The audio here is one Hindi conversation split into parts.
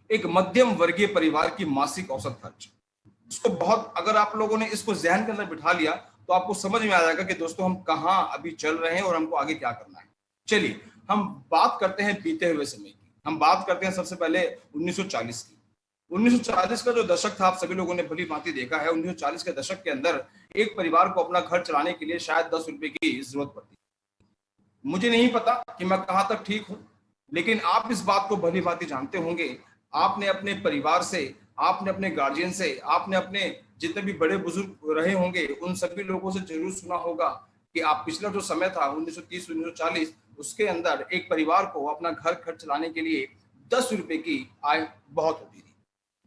एक मध्यम वर्गीय परिवार की मासिक औसत खर्च। इसको बहुत, अगर आप लोगों ने इसको जहन के अंदर बिठा लिया तो आपको समझ में आ जाएगा कि दोस्तों हम कहां अभी चल रहे हैं और हमको आगे क्या करना है। चलिए हम बात करते हैं बीते हुए समय की। हम बात करते हैं सबसे पहले 1940 की। 1940 का जो दशक था, आप सभी लोगों ने भली भांति देखा है। 1940 के दशक के अंदर एक परिवार को अपना घर चलाने के लिए शायद 10 रुपए की जरूरत पड़ती। मुझे नहीं पता कि मैं कहां तक ठीक हूं, लेकिन आप इस बात को भली भांति जानते होंगे। आपने अपने परिवार से, आपने अपने गार्जियन से, आपने अपने जितने भी बड़े बुजुर्ग रहे होंगे उन सभी लोगों से जरूर सुना होगा कि आप पिछला जो समय था 1930 1940, उसके अंदर एक परिवार को अपना घर खर्च चलाने के लिए 10 रुपए की आय बहुत होती थी।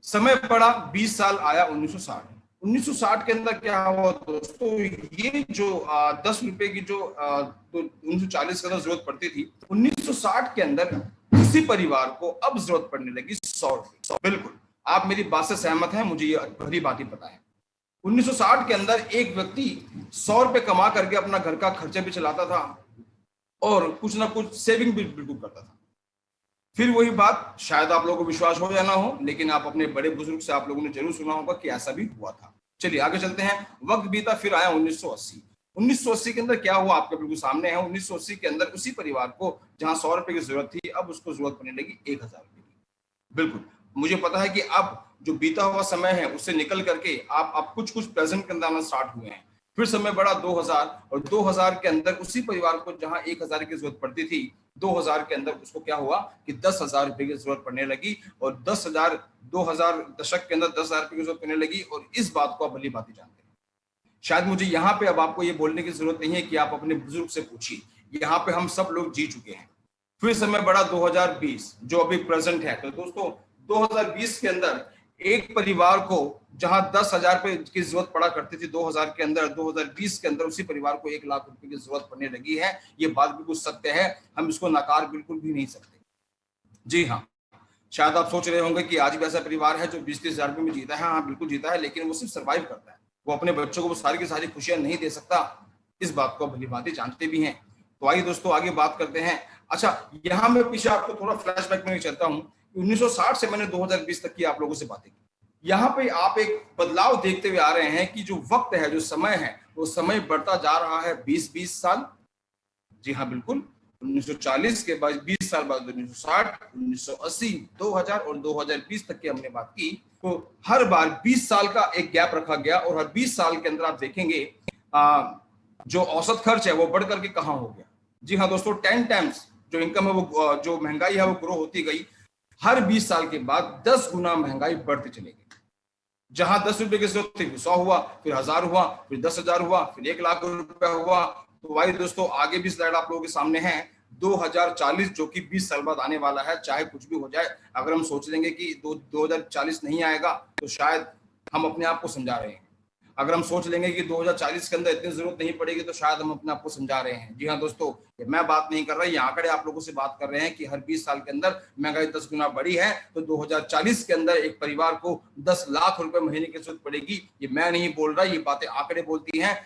समय पड़ा 20 साल, आया 1960। 1960 के अंदर क्या हुआ दोस्तों, ये जो 10 रुपए की जो तो 1940 के अंदर जरूरत पड़ती थी, 1960 के अंदर किसी परिवार को अब जरूरत पड़ने लगी 100 रुपए। बिल्कुल आप मेरी बात से सहमत हैं, मुझे ये भली बात ही पता है। 1960 के अंदर एक व्यक्ति 100 रुपए कमा करके अपना घर का खर्चा भी चलाता था और कुछ ना कुछ सेविंग भी बिल्कुल करता था। फिर वही बात, शायद आप लोगों को विश्वास हो या ना हो, लेकिन आप अपने बड़े बुजुर्ग से आप लोगों ने जरूर सुना होगा कि ऐसा भी हुआ था। चलिए आगे चलते हैं। वक्त बीता, फिर आया 1980। 1980 के अंदर क्या हुआ आपके बिल्कुल सामने है। 1980 के अंदर उसी परिवार को जहां 100 रुपए की जरूरत थी, अब उसको जरूरत पड़ने लगी 1000 रुपए की। बिल्कुल मुझे पता है कि अब जो बीता हुआ समय है उससे निकल करके आप कुछ कुछ प्रेजेंट के अंदर स्टार्ट हुए हैं। फिर समय बढ़ा 2000, और 2000 के अंदर उसी परिवार को जहां 1000 की जरूरत पड़ती थी, 2000 के अंदर उसको क्या हुआ कि 10,000 रुपए की जरूरत पड़ने लगी। और 10,000, 2000 दशक के अंदर 10,000 रुपए की जरूरत पड़ने लगी। और इस बात को आप भली बात जानते हैं। शायद मुझे यहाँ पे अब आपको ये बोलने की जरूरत नहीं है कि आप अपने बुजुर्ग से पूछिए, यहाँ पे हम सब लोग जी चुके हैं। फिर समय बढ़ा 2020, जो अभी प्रेजेंट है। तो दोस्तों 2020 के अंदर एक परिवार को जहां 10,000 रुपए की जरूरत पड़ा करती थी 2000 के अंदर, 2020 के अंदर उसी परिवार को 1,00,000 रुपए की जरूरत पड़ने लगी है। ये बात बिल्कुल सत्य है, हम इसको नकार बिल्कुल भी नहीं सकते। जी हाँ, शायद आप सोच रहे होंगे कि आज भी ऐसा परिवार है जो 20-30 हजार रुपए में जीता है। हाँ बिल्कुल जीता है, लेकिन वो सिर्फ सर्वाइव करता है। वो अपने बच्चों को वो सारी की सारी खुशियां नहीं दे सकता। इस बात को भली भांति जानते भी हैं। तो आइए दोस्तों आगे बात करते हैं। अच्छा, यहाँ मैं पीछे आपको थोड़ा फ्लैशबैक में चलता हूँ। 1960 से मैंने 2020 तक की आप लोगों से बातें की। यहाँ पे आप एक बदलाव देखते हुए आ रहे हैं कि जो वक्त है, जो समय है, वो समय बढ़ता जा रहा है 20-20 साल। जी हाँ बिल्कुल, 1940 के बाद 20 साल बाद 1960, 1980, 2000 और 2020 तक की हमने बात की। तो हर बार 20 साल का एक गैप रखा गया और हर 20 साल के अंदर आप देखेंगे जो औसत खर्च है वो बढ़ करके कहाँ हो गया। जी हाँ दोस्तों, 10 टाइम्स जो इनकम है, वो जो महंगाई है वो ग्रो होती गई। हर 20 साल के बाद 10 गुना महंगाई बढ़ती चली गई। जहां 10 रुपए की जरूरत थी 100 हुआ, फिर 1000 हुआ, फिर 10,000 हुआ, फिर 1,00,000 रुपया हुआ। तो भाई दोस्तों आगे भी स्लाइड आप लोगों के सामने है। 2040 जो कि 20 साल बाद आने वाला है, चाहे कुछ भी हो जाए। अगर हम सोच लेंगे कि 2040 नहीं आएगा तो शायद हम अपने आप को समझा रहे हैं। अगर हम सोच लेंगे कि 2040 के अंदर इतनी जरूरत नहीं पड़ेगी तो शायद हम अपने आप को समझा रहे हैं। जी हाँ दोस्तों, मैं बात नहीं कर रहा, ये आंकड़े आप लोगों से बात कर रहे हैं कि हर 20 साल के अंदर महंगाई 10 गुना बढ़ी है। तो 2040 के अंदर एक परिवार को 10 लाख रुपए महीने की जरूरत पड़ेगी। ये मैं नहीं बोल रहा, ये बातें आंकड़े बोलती हैं।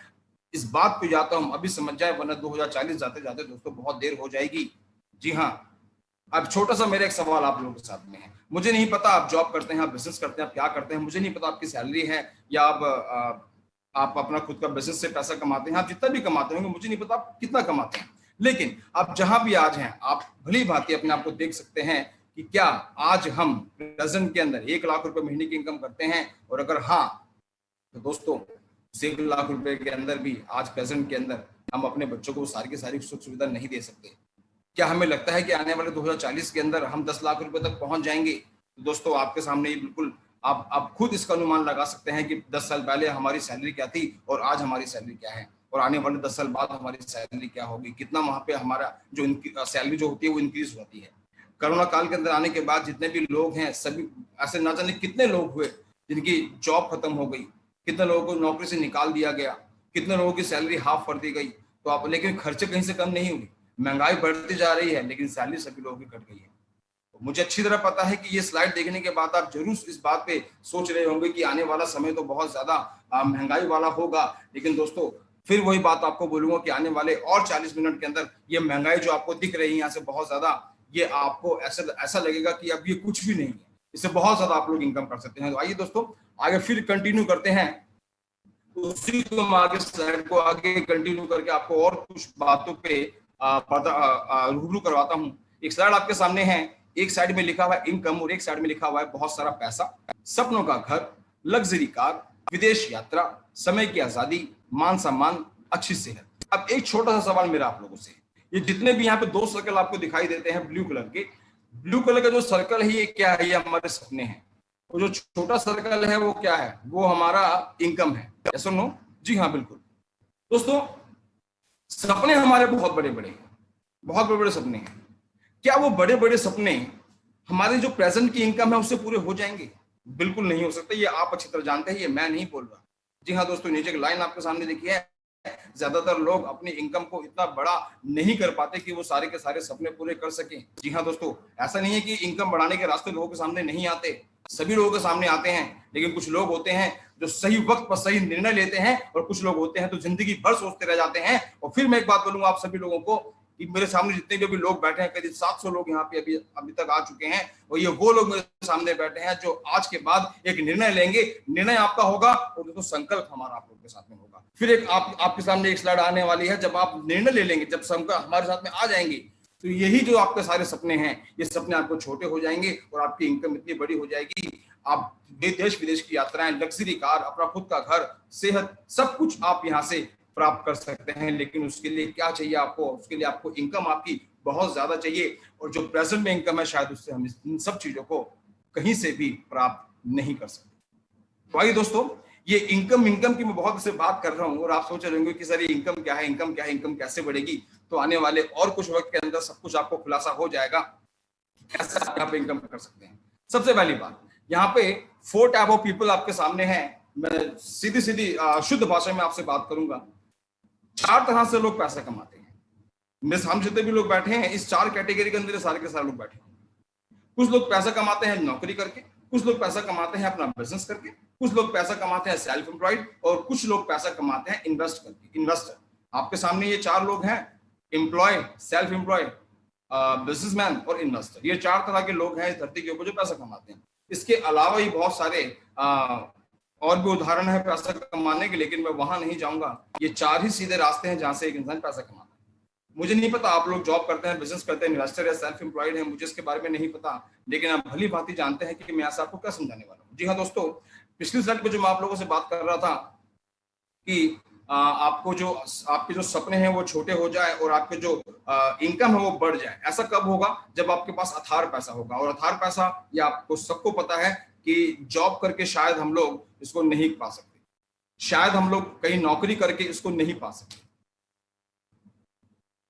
इस बात को या तो हम अभी समझ जाए, वरना 2040 जाते जाते दोस्तों बहुत देर हो जाएगी। जी हाँ, अब छोटा सा मेरा एक सवाल आप लोगों के साथ में है। मुझे नहीं पता आप जॉब करते हैं, आप बिजनेस करते हैं, आप क्या करते हैं, मुझे नहीं पता आपकी सैलरी है या आप अपना खुद का बिजनेस से पैसा कमाते हैं। आप जितना भी कमाते होंगे, मुझे नहीं पता आप कितना कमाते हैं, लेकिन आप जहां भी आज हैं, आप भली भांति अपने आप को देख सकते हैं कि क्या आज हम प्रेजेंट के अंदर 1,00,000 रुपए महीने की इनकम करते हैं। और अगर हाँ, तो दोस्तों 1,00,000 रुपए के अंदर भी आज प्रेजेंट के अंदर हम अपने बच्चों को सारी की सारी सुख सुविधा नहीं दे सकते। क्या हमें लगता है कि आने वाले 2040 के अंदर हम 10 लाख रुपए तक पहुंच जाएंगे? तो दोस्तों आपके सामने ही बिल्कुल आप खुद इसका अनुमान लगा सकते हैं कि 10 साल पहले हमारी सैलरी क्या थी और आज हमारी सैलरी क्या है, और आने वाले 10 साल बाद हमारी सैलरी क्या होगी, कितना वहां पे हमारा जो सैलरी जो होती है वो इंक्रीज होती है। कोरोना काल के अंदर आने के बाद जितने भी लोग हैं, सभी ऐसे ना जाने कितने लोग हुए जिनकी जॉब खत्म हो गई, कितने लोगों को नौकरी से निकाल दिया गया, कितने लोगों की सैलरी हाफ कर दी गई। तो आप, लेकिन खर्चे कहीं से कम नहीं हुई, महंगाई बढ़ती जा रही है, लेकिन सैलरी सभी लोगों की घट गई है। तो मुझे अच्छी तरह पता है कि ये स्लाइड देखने के बाद आप जरूर इस बात पे सोच रहे होंगे कि आने वाला समय तो बहुत ज्यादा महंगाई वाला होगा। लेकिन दोस्तों फिर वही बात आपको बोलूंगा कि आने वाले और 40 मिनट के अंदर ये महंगाई जो आपको दिख रही है यहाँ से बहुत ज्यादा, ये आपको ऐसा लगेगा कि अब ये कुछ भी नहीं है। इससे बहुत ज्यादा आप लोग इनकम कर सकते हैं। तो आइए दोस्तों आगे फिर कंटिन्यू करते हैं, उसी को हम आगे स्लाइड को आगे कंटिन्यू करके आपको और कुछ बातों पे रूबरू करवाता हूँ। एक स्लाइड आपके सामने है, एक साइड में लिखा हुआ है इनकम और एक साइड में लिखा हुआ है बहुत सारा पैसा, सपनों का घर, लग्जरी कार, विदेश यात्रा, समय की आजादी, मान सम्मान, अच्छी सेहत। अब एक छोटा सा सवाल मेरा आप लोगों से, ये जितने भी यहाँ पे दो सर्कल आपको दिखाई देते हैं ब्लू कलर के, ब्लू कलर का जो सर्कल है ये क्या है? ये हमारे सपने हैं। और जो छोटा सर्कल है वो क्या है? वो हमारा इनकम है। यस और नो? जी हाँ बिल्कुल। दोस्तों सपने हमारे बहुत बड़े बड़े हैं, बहुत बड़े बड़े सपने हैं। क्या वो बड़े बड़े सपने हमारे जो प्रेजेंट की इनकम है उससे पूरे हो जाएंगे? बिल्कुल नहीं हो सकते। ये आप अच्छी तरह जानते हैं, ये मैं नहीं बोल रहा। जी हाँ दोस्तों, नीचे की लाइन आपके सामने देखिए है, ज्यादातर लोग अपनी इनकम को इतना बड़ा नहीं कर पाते कि वो सारे के सारे सपने पूरे कर सकें। जी हाँ दोस्तों, ऐसा नहीं है कि इनकम बढ़ाने के रास्ते लोगों के सामने नहीं आते, सभी लोगों के सामने आते हैं। लेकिन कुछ लोग होते हैं जो सही वक्त पर सही निर्णय लेते हैं, और कुछ लोग होते हैं तो जिंदगी भर सोचते रह जाते हैं। और फिर मैं एक बात बोलूंगा आप सभी लोगों को कि मेरे सामने जितने भी अभी लोग बैठे हैं, करीब 700 लोग यहाँ पे अभी तक आ चुके हैं, और ये वो लोग मेरे सामने बैठे हैं जो आज के बाद एक निर्णय लेंगे। निर्णय आपका होगा और दोस्तों संकल्प हमारा आप लोग के साथ में होगा। फिर एक आपके सामने एक स्लाइड आने वाली है, जब आप निर्णय ले लेंगे, जब संकल्प हमारे साथ में आ जाएंगे, तो यही जो आपके सारे सपने हैं, ये सपने आपको छोटे हो जाएंगे और आपकी इनकम इतनी बड़ी हो जाएगी। आप देश विदेश की यात्राएं, लग्जरी कार, अपना खुद का घर, सेहत, सब कुछ आप यहाँ से प्राप्त कर सकते हैं। लेकिन उसके लिए क्या चाहिए आपको? उसके लिए आपको इनकम आपकी बहुत ज्यादा चाहिए, और जो प्रेजेंट में इनकम है शायद उससे हम इन सब चीजों को कहीं से भी प्राप्त नहीं कर सकते। तो आइए दोस्तों, ये इनकम की मैं बहुत से बात कर रहा हूँ और आप सोच रहे होंगे कि सर ये इनकम क्या है, इनकम क्या है, इनकम कैसे बढ़ेगी? तो आने वाले और कुछ वक्त के अंदर सब कुछ आपको खुलासा हो जाएगा कैसे आप यहाँ पे इनकम कर सकते हैं। सबसे पहली बात, यहाँ पे 4 टाइप ऑफ पीपल आपके सामने हैं। मैं सीधी शुद्ध भाषा में आपसे बात करूंगा। 4 तरह से लोग पैसा कमाते हैं। मेरे हम जितने भी लोग बैठे हैं इस 4 कैटेगरी के अंदर सारे के सारे लोग बैठे हैं। कुछ लोग पैसा कमाते हैं नौकरी करके, कुछ लोग पैसा कमाते हैं अपना बिजनेस करके, कुछ लोग पैसा कमाते हैं सेल्फ एम्प्लॉयड, और कुछ लोग पैसा कमाते हैं इन्वेस्ट करके। इन्वेस्टर आपके सामने ये 4 लोग हैं, एम्प्लॉय, सेल्फ एम्प्लॉयड, बिजनेसमैन और इन्वेस्टर। ये 4 तरह के लोग हैं इस धरती के ऊपर जो पैसा कमाते हैं। इसके अलावा ही बहुत सारे और भी उदाहरण है पैसा कमाने के, लेकिन मैं वहां नहीं जाऊंगा। ये 4 ही सीधे रास्ते हैं जहां से एक इंसान पैसा कमाता है। मुझे नहीं पता आप लोग जॉब करते हैं, बिजनेस करते हैं, इन्वेस्टर या सेल्फ एम्प्लॉयड है, मुझे इसके बारे में नहीं पता, लेकिन आप भली भांति जानते हैं कि मैं ऐसा आपको क्या समझाने वाला हूँ। जी हाँ दोस्तों, पिछली स्लाइड पे जो मैं आप लोगों से बात कर रहा था कि आपको जो आपके जो सपने हैं वो छोटे हो जाए और आपके जो इनकम है वो बढ़ जाए। ऐसा कब होगा? जब आपके पास अथार पैसा होगा। और अथार पैसा, ये आपको सबको पता है कि जॉब करके शायद हम लोग इसको नहीं पा सकते, शायद हम लोग कहीं नौकरी करके इसको नहीं पा सकते।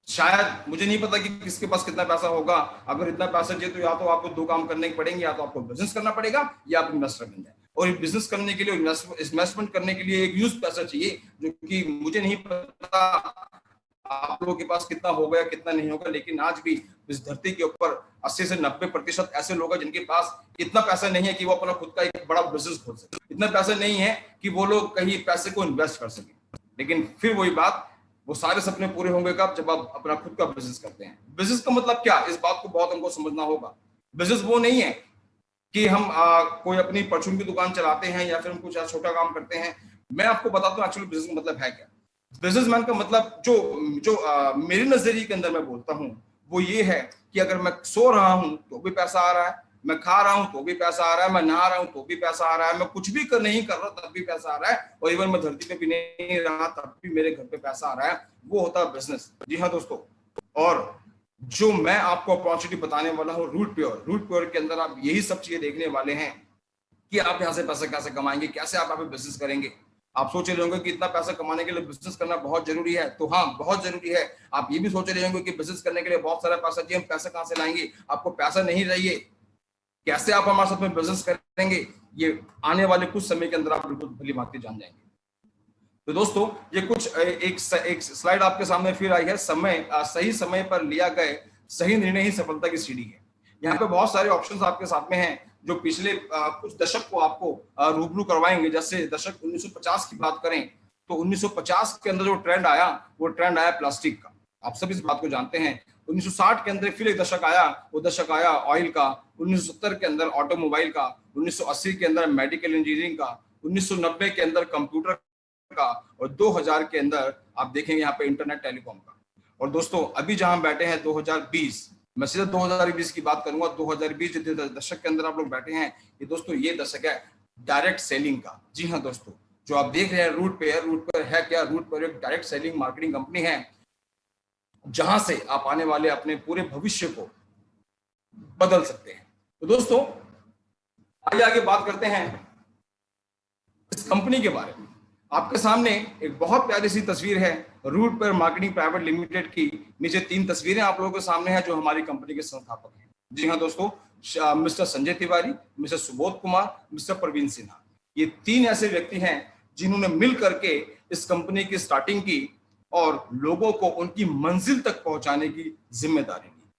शायद मुझे नहीं पता कि किसके पास कितना पैसा होगा। अगर इतना पैसा चाहिए तो या तो आपको 2 काम करने पड़ेंगे, या तो आपको बिजनेस करना पड़ेगा या आप इन्वेस्टर बन जाए। और बिजनेस करने के लिए, इन्वेस्टमेंट करने के लिए एक यूज पैसा चाहिए, जो कि मुझे नहीं पता आप लोगों के पास कितना होगा या कितना नहीं होगा। लेकिन आज भी इस धरती के ऊपर 80 से 90% ऐसे लोग हैं जिनके पास इतना पैसा नहीं है कि वो अपना खुद का एक बड़ा बिजनेस खोल सके, इतना पैसा नहीं है कि वो लोग कहीं पैसे को इन्वेस्ट कर सके। लेकिन फिर वही बात, वो सारे सपने पूरे होंगे कब? जब आप अपना खुद का बिजनेस करते हैं। बिजनेस का मतलब क्या? इस बात को बहुत हमको समझना होगा। बिजनेस वो नहीं है कि हम कोई अपनी परचून की दुकान चलाते हैं या फिर हम कुछ छोटा काम करते हैं। मैं आपको बताता हूँ एक्चुअली बिजनेस का मतलब है क्या। बिजनेसमैन का मतलब जो मेरे नजरिए के अंदर मैं बोलता हूँ वो ये है कि अगर मैं सो रहा हूँ तो भी पैसा आ रहा है, मैं खा रहा हूं तो भी पैसा आ रहा है, मैं नहा रहा हूं तो भी पैसा आ रहा है, मैं कुछ भी नहीं कर रहा तब भी पैसा आ रहा है, और इवन मैं धरती पे भी नहीं रहा तब भी मेरे घर पे पैसा आ रहा है। वो होता है बिजनेस। जी हाँ दोस्तों, और जो मैं आपको अपॉर्चुनिटी बताने वाला हूँ रूट प्योर के अंदर आप यही सब चीजें देखने वाले हैं कि आप यहाँ से पैसा कैसे कमाएंगे, कैसे आप यहाँ पे बिजनेस करेंगे। आप सोच रहे होंगे कि इतना पैसा कमाने के लिए बिजनेस करना बहुत जरूरी है, तो हाँ बहुत जरूरी है। आप ये भी सोच रहे होंगे कि बिजनेस करने के लिए बहुत सारा पैसा चाहिए, हम पैसा कहाँ से लाएंगे? आपको पैसा नहीं चाहिए, कैसे आप हमारे साथ में बिजनेस करेंगे, ये आने वाले कुछ समय के अंदर आप बिल्कुल भली भांति जान जाएंगे। तो दोस्तों ये कुछ एक स्लाइड आपके सामने फिर आई है। सही समय पर लिया गए सही निर्णय ही सफलता की सीढ़ी है। यहाँ पे बहुत सारे ऑप्शंस आपके साथ में हैं जो पिछले कुछ दशक को आपको रूबरू करवाएंगे। जैसे दशक 1950 की बात करें तो 1950 के अंदर जो ट्रेंड आया वो ट्रेंड आया प्लास्टिक का। आप सब इस बात को जानते हैं 1960 के अंदर फिर एक दशक आया, वो दशक आया ऑयल का, 1970 के अंदर ऑटोमोबाइल का, 1980 के अंदर मेडिकल इंजीनियरिंग का, 1990 के अंदर कंप्यूटर का, और 2000 के अंदर आप देखेंगे यहाँ पे इंटरनेट टेलीकॉम का। और दोस्तों अभी जहां बैठे हैं 2020, मैं सीधा 2020 की बात करूंगा। 2020 जो दशक के अंदर आप लोग बैठे हैं, ये दोस्तों ये दशक है डायरेक्ट सेलिंग का। जी हाँ दोस्तों, जो आप देख रहे हैं रूट पेयर है क्या? रूट पेयर एक डायरेक्ट सेलिंग मार्केटिंग कंपनी है, जहां से आप आने वाले अपने पूरे भविष्य को बदल सकते हैं। तो दोस्तों आइए आगे बात करते हैं इस कंपनी के बारे में। आपके सामने एक बहुत प्यारी सी तस्वीर है Root Pure Marketing Private Limited की। नीचे 3 तस्वीरें आप लोगों के सामने हैं जो हमारी कंपनी के संस्थापक हैं। जी हाँ दोस्तों, mister Sanjay Tiwari, mister Subodh Kumar, mister Praveen Sinha, ये 3 ऐसे व्यक्ति हैं जिन्होंने मिल करके इस कंपनी की स्टार्टिंग की और लोगों को उनकी मंजिल तक पहुंचाने की जिम्मेदारी ली।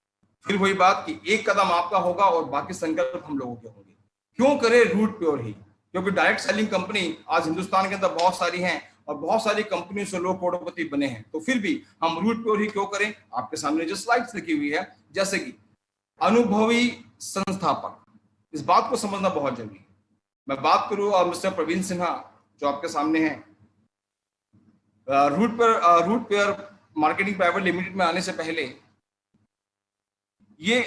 फिर वही बात कि एक कदम आपका होगा और बाकी संकल्प हम लोगों के होंगे। क्यों करें रूट पेयर ही? क्योंकि डायरेक्ट सेलिंग कंपनी आज हिंदुस्तान के अंदर बहुत सारी हैं और बहुत सारी कंपनियों से लोग करोड़पति बने हैं, तो फिर भी हम रूट पेयर ही क्यों करें? आपके सामने जो स्लाइड्स लिखी हुई है, जैसे कि अनुभवी संस्थापक, इस बात को समझना बहुत जरूरी है। मैं बात करूं और मिस्टर प्रवीण सिन्हा जो आपके सामने हैं, Root Pure Marketing Private Limited में आने से पहले ये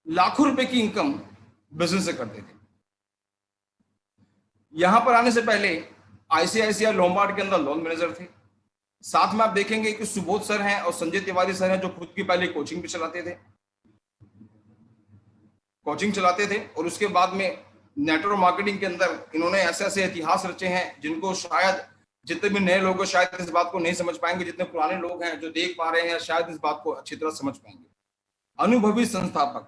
लाखों रुपए की इनकम बिजनेस से करते थे। यहां पर आने से पहले आईसीआईसीआई लोम्बार्ड के अंदर लोन मैनेजर थे। साथ में आप देखेंगे कि सुबोध सर हैं और संजय तिवारी सर हैं जो खुद की पहले कोचिंग भी चलाते थे और उसके बाद में नेटवर्क मार्केटिंग के अंदर इन्होंने ऐसे ऐसे इतिहास रचे हैं जिनको शायद जितने भी नए लोग शायद इस बात को नहीं समझ पाएंगे, जितने पुराने लोग हैं जो देख पा रहे हैं शायद इस बात को अच्छी तरह समझ पाएंगे। अनुभवी संस्थापक,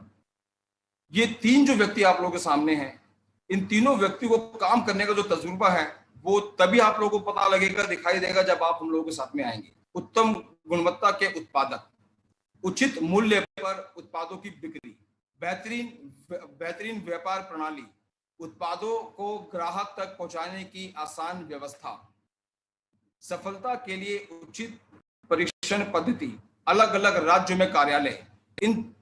ये 3 जो व्यक्ति आप लोगों के सामने हैं, इन तीनों व्यक्ति को काम करने का जो तजुर्बा है वो तभी आप लोगों को पता लगेगा, दिखाई देगा जब आप हम लोगों के साथ में आएंगे। उत्तम गुणवत्ता के उत्पादक, उचित मूल्य पर उत्पादों की बिक्री, बेहतरीन व्यापार प्रणाली, उत्पादों को ग्राहक तक पहुंचाने की आसान व्यवस्था, सफलता के लिए उचित परीक्षण पद्धति, अलग अलग राज्यों में कार्यालय।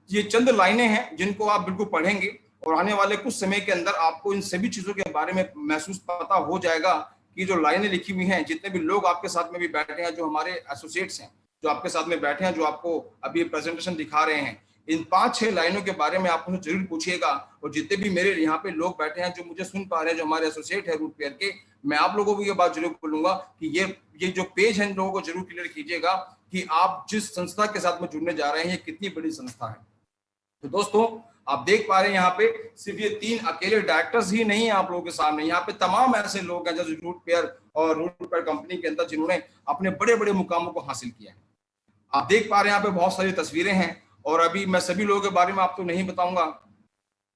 ये चंद लाइनें हैं जिनको आप बिल्कुल पढ़ेंगे और आने वाले कुछ समय के अंदर आपको इन सभी चीजों के बारे में महसूस पता हो जाएगा कि जो लाइनें लिखी हुई हैं, जितने भी लोग आपके साथ में भी बैठे हैं, जो हमारे एसोसिएट्स हैं जो आपके साथ में बैठे हैं, जो आपको अभी प्रेजेंटेशन दिखा रहे हैं, इन 5-6 लाइनों के बारे में आप मुझे जरूर पूछिएगा। और जितने भी मेरे यहाँ पे लोग बैठे हैं जो मुझे सुन पा रहे हैं, जो हमारे एसोसिएट है रूट पेयर के, मैं आप लोगों को ये बात जरूर बोलूंगा कि ये जो पेज है इन लोगों को जरूर क्लियर कीजिएगा कि आप जिस संस्था के साथ में जुड़ने जा रहे हैं ये कितनी बड़ी संस्था है। तो दोस्तों आप देख पा रहे हैं यहाँ पे सिर्फ ये 3 अकेले डायरेक्टर्स ही नहीं है आप लोगों के सामने, यहाँ पे तमाम ऐसे लोग हैं जैसे रूट पेयर और रूट पेयर कंपनी के अंदर जिन्होंने अपने बड़े बड़े मुकामों को हासिल किया है। आप देख पा रहे हैं यहाँ पे बहुत सारी तस्वीरें हैं और अभी मैं सभी लोगों के बारे में आपको नहीं बताऊंगा,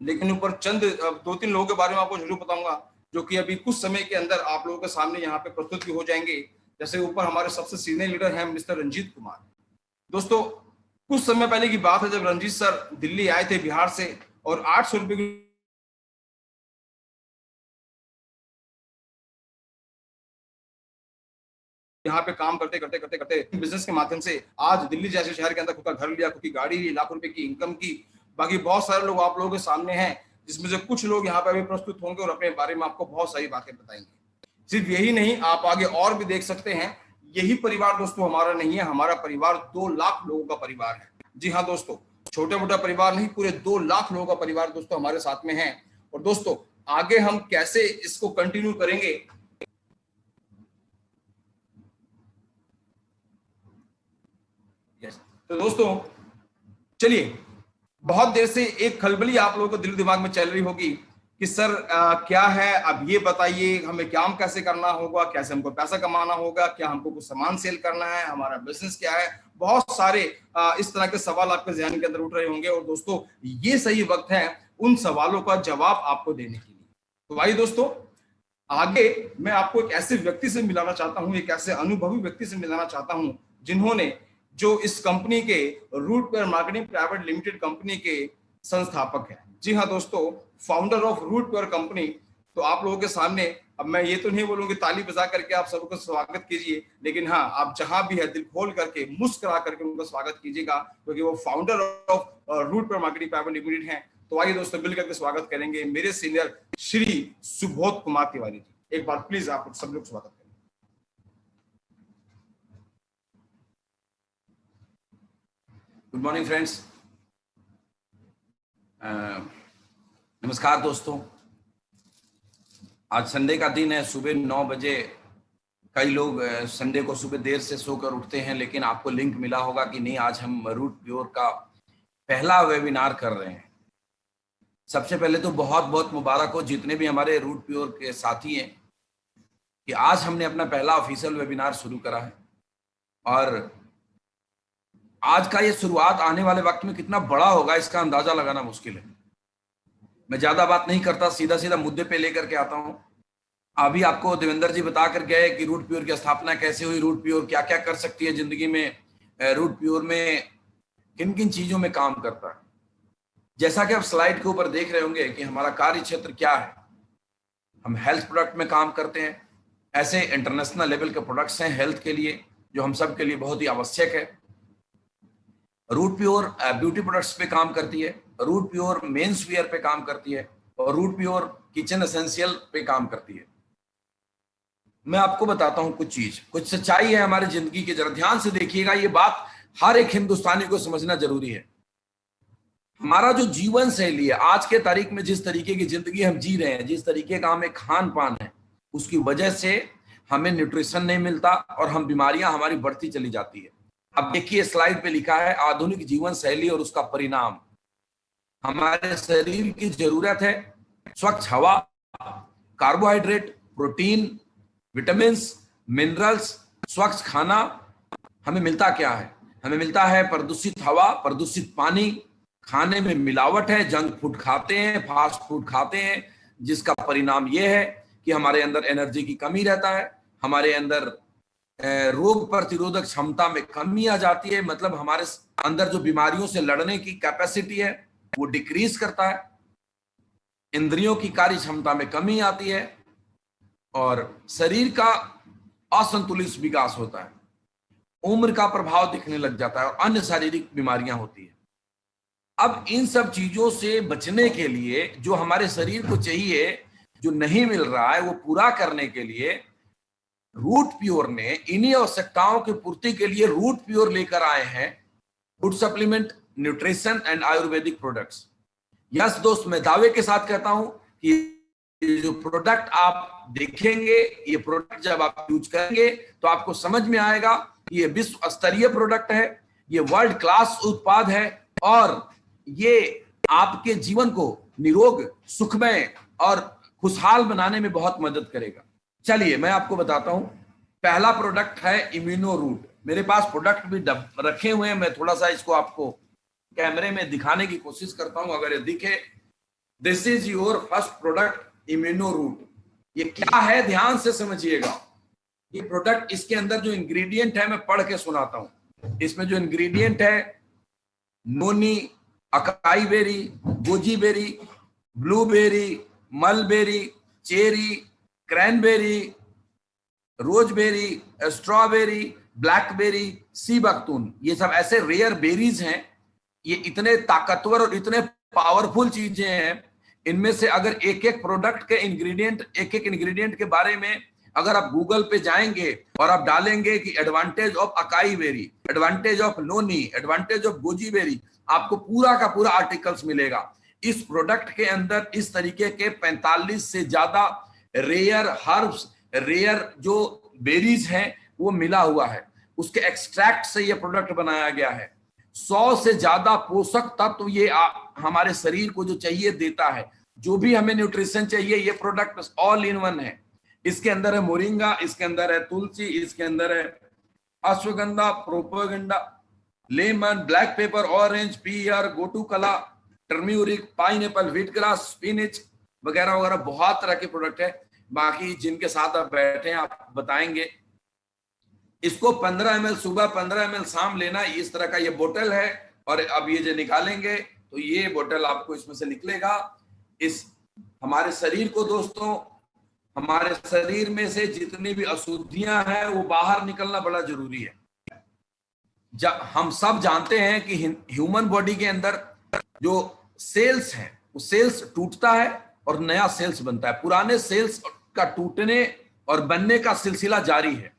लेकिन ऊपर चंद 2-3 लोगों के बारे में आपको जरूर बताऊंगा जो कि अभी कुछ समय के अंदर आप लोगों के सामने यहाँ पे प्रस्तुत भी हो जाएंगे। जैसे ऊपर हमारे सबसे सीनियर लीडर हैं मिस्टर रंजीत कुमार। दोस्तों कुछ समय पहले की बात है जब रंजीत सर दिल्ली आए थे बिहार से और 800 रुपए की यहाँ पे काम करते करते बिजनेस के माध्यम से आज दिल्ली जैसे शहर के अंदर खुद का घर लिया, खुद की गाड़ी ली, लाखों रुपए की इनकम की। बाकी बहुत सारे लोग आप लोगों के सामने हैं जिसमें से कुछ लोग यहाँ पे अभी प्रस्तुत होंगे और अपने बारे में आपको बहुत सारी बातें बताएंगे। सिर्फ यही नहीं, आप आगे और भी देख सकते हैं। यही परिवार दोस्तों हमारा नहीं है, हमारा परिवार 2 लाख लोगों का परिवार है। जी हाँ दोस्तों, छोटा मोटा परिवार नहीं, पूरे 2 लाख लोगों का परिवार दोस्तों हमारे साथ में है। और दोस्तों आगे हम कैसे इसको कंटिन्यू करेंगे, तो दोस्तों चलिए, बहुत देर से एक खलबली आप लोगों को दिल दिमाग में चल रही होगी कि सर क्या है, अब ये बताइए हमें काम कैसे करना होगा, कैसे हमको पैसा कमाना होगा, क्या हमको कुछ सामान सेल करना है, हमारा बिजनेस क्या है। बहुत सारे इस तरह के सवाल आपके ज़हन के अंदर उठ रहे होंगे और दोस्तों ये सही वक्त है उन सवालों का जवाब आपको देने के लिए। तो भाई दोस्तों आगे मैं आपको एक ऐसे व्यक्ति से मिलाना चाहता हूं, एक ऐसे अनुभवी व्यक्ति से मिलाना चाहता हूं जिन्होंने जो इस कंपनी के Root Pure Marketing Private Limited company के संस्थापक हैं। जी हाँ दोस्तों, founder of Root Pure company. तो आप लोगों के सामने अब मैं ये तो नहीं बोलूंगी ताली बजा करके आप सबको स्वागत कीजिए, लेकिन हाँ, आप जहां भी है दिल खोल करके मुस्कुरा करके उनका स्वागत कीजिएगा, क्योंकि वो founder of Root Pure Marketing Private Limited हैं। तो आइए दोस्तों, मिलकर के स्वागत करेंगे मेरे सीनियर श्री सुबोध कुमार तिवारी जी। एक बार प्लीज आप सब लोग स्वागत करें। गुड मॉर्निंग फ्रेंड्स, नमस्कार दोस्तों। आज संडे का दिन है, सुबह 9 बजे। कई लोग संडे को सुबह देर से सोकर उठते हैं, लेकिन आपको लिंक मिला होगा कि नहीं, आज हम रूट प्योर का पहला वेबिनार कर रहे हैं। सबसे पहले तो बहुत बहुत मुबारक हो जितने भी हमारे रूट प्योर के साथी हैं कि आज हमने अपना पहला ऑफिशियल वेबिनार शुरू करा है। और आज का ये शुरुआत आने वाले वक्त में कितना बड़ा होगा इसका अंदाजा लगाना मुश्किल है। मैं ज्यादा बात नहीं करता, सीधा सीधा मुद्दे पे लेकर के आता हूं। अभी आपको देवेंद्र जी बता कर गए कि रूट प्योर की स्थापना कैसे हुई, रूट प्योर क्या क्या कर सकती है जिंदगी में, रूट प्योर में किन किन चीजों में काम करता है। जैसा कि आप स्लाइड के ऊपर देख रहे होंगे कि हमारा कार्य क्षेत्र क्या है। हम हेल्थ प्रोडक्ट में काम करते हैं। ऐसे इंटरनेशनल लेवल के प्रोडक्ट्स हैं हेल्थ के लिए जो हम सब के लिए बहुत ही आवश्यक है। रूट प्योर ब्यूटी प्रोडक्ट्स पे काम करती है, रूट प्योर मेंस वियर पे काम करती है, और रूट प्योर किचन एसेंशियल पे काम करती है। मैं आपको बताता हूं कुछ सच्चाई है हमारी जिंदगी की, जरा ध्यान से देखिएगा। ये बात हर एक हिंदुस्तानी को समझना जरूरी है। हमारा जो जीवन शैली है आज के तारीख में, जिस तरीके की जिंदगी हम जी रहे हैं, जिस तरीके का हमें खान पान है, उसकी वजह से हमें न्यूट्रिशन नहीं मिलता और हम बीमारियां हमारी बढ़ती चली जाती है। अब देखिए स्लाइड पे लिखा है आधुनिक जीवन शैली और उसका परिणाम। हमारे शरीर की जरूरत है स्वच्छ हवा, कार्बोहाइड्रेट, प्रोटीन, विटामिन, मिनरल्स, स्वच्छ खाना। हमें मिलता क्या है? हमें मिलता है प्रदूषित हवा, प्रदूषित पानी, खाने में मिलावट है, जंक फूड खाते हैं, फास्ट फूड खाते हैं, जिसका परिणाम यह है कि हमारे अंदर एनर्जी की कमी रहता है, हमारे अंदर रोग प्रतिरोधक क्षमता में कमी आ जाती है। मतलब हमारे अंदर जो बीमारियों से लड़ने की कैपेसिटी है वो डिक्रीज करता है, इंद्रियों की कार्य क्षमता में कमी आती है और शरीर का असंतुलित विकास होता है, उम्र का प्रभाव दिखने लग जाता है और अन्य शारीरिक बीमारियां होती है। अब इन सब चीजों से बचने के लिए जो हमारे शरीर को चाहिए, जो नहीं मिल रहा है, वो पूरा करने के लिए रूट प्योर ने इन्हीं आवश्यकताओं की पूर्ति के लिए रूट प्योर लेकर आए हैं food supplement, nutrition and Ayurvedic products. Yes दोस्त, मैं दावे के साथ कहता हूं कि जो प्रोडक्ट आप देखेंगे, ये प्रोडक्ट जब आप यूज करेंगे तो आपको समझ में आएगा कि ये विश्व स्तरीय प्रोडक्ट है, ये वर्ल्ड क्लास उत्पाद है और ये आपके जीवन को निरोग, सुखमय और खुशहाल बनाने में बहुत मदद करेगा। चलिए मैं आपको बताता हूं। पहला प्रोडक्ट है इम्यूनो रूट। मेरे पास प्रोडक्ट भी रखे हुए हैं, मैं थोड़ा सा इसको आपको कैमरे में दिखाने की कोशिश करता हूं, अगर ये दिखे। This is your first product Immuno Root. ये क्या है ध्यान से समझिएगा। ये प्रोडक्ट, इसके अंदर जो इंग्रेडिएंट है मैं पढ़ के सुनाता हूं। इसमें जो इंग्रेडिएंट है, noni, acai berry, goji berry, blueberry, mulberry, cherry, cranberry, roseberry, strawberry, blackberry, sea buckthorn सब ऐसे रेयर बेरीज हैं। ये इतने ताकतवर और इतने पावरफुल चीजें हैं, इनमें से अगर एक एक प्रोडक्ट के इंग्रेडिएंट, एक एक इंग्रेडिएंट के बारे में अगर आप गूगल पे जाएंगे और आप डालेंगे कि advantage of acai berry, advantage of noni, advantage of goji berry, आपको पूरा का पूरा आर्टिकल्स मिलेगा। इस प्रोडक्ट के अंदर इस तरीके के 45 से ज्यादा रेयर हर्ब्स, रेयर जो बेरीज हैं वो मिला हुआ है। उसके एक्सट्रैक्ट से ये प्रोडक्ट बनाया गया है। 100 से ज्यादा पोषक तत्व ये हमारे शरीर को जो चाहिए देता है। जो भी हमें न्यूट्रिशन चाहिए, ये प्रोडक्ट ऑल इन वन है। इसके अंदर है मोरिंगा, इसके अंदर है तुलसी, इसके अंदर है ashwagandha, propaganda, lemon, black pepper, orange, pear, gotu kola, turmeric, pineapple, wheat grass, spinach वगैरह वगैरह बहुत तरह के प्रोडक्ट है। बाकी जिनके साथ आप बैठे हैं आप बताएंगे। इसको 15 ml सुबह, 15 ml शाम लेना, इस तरह का ये बोतल है। और अब ये जो निकालेंगे तो ये बोतल आपको इसमें से निकलेगा। इस हमारे शरीर को दोस्तों हमारे शरीर में से जितनी भी अशुद्धियां हैं वो बाहर निकलना बड़ा जरूरी है। हम सब जानते हैं कि ह्यूमन बॉडी के अंदर जो सेल्स हैं वो सेल्स टूटता है और नया सेल्स बनता है। पुराने सेल्स का टूटने और बनने का सिलसिला जारी है,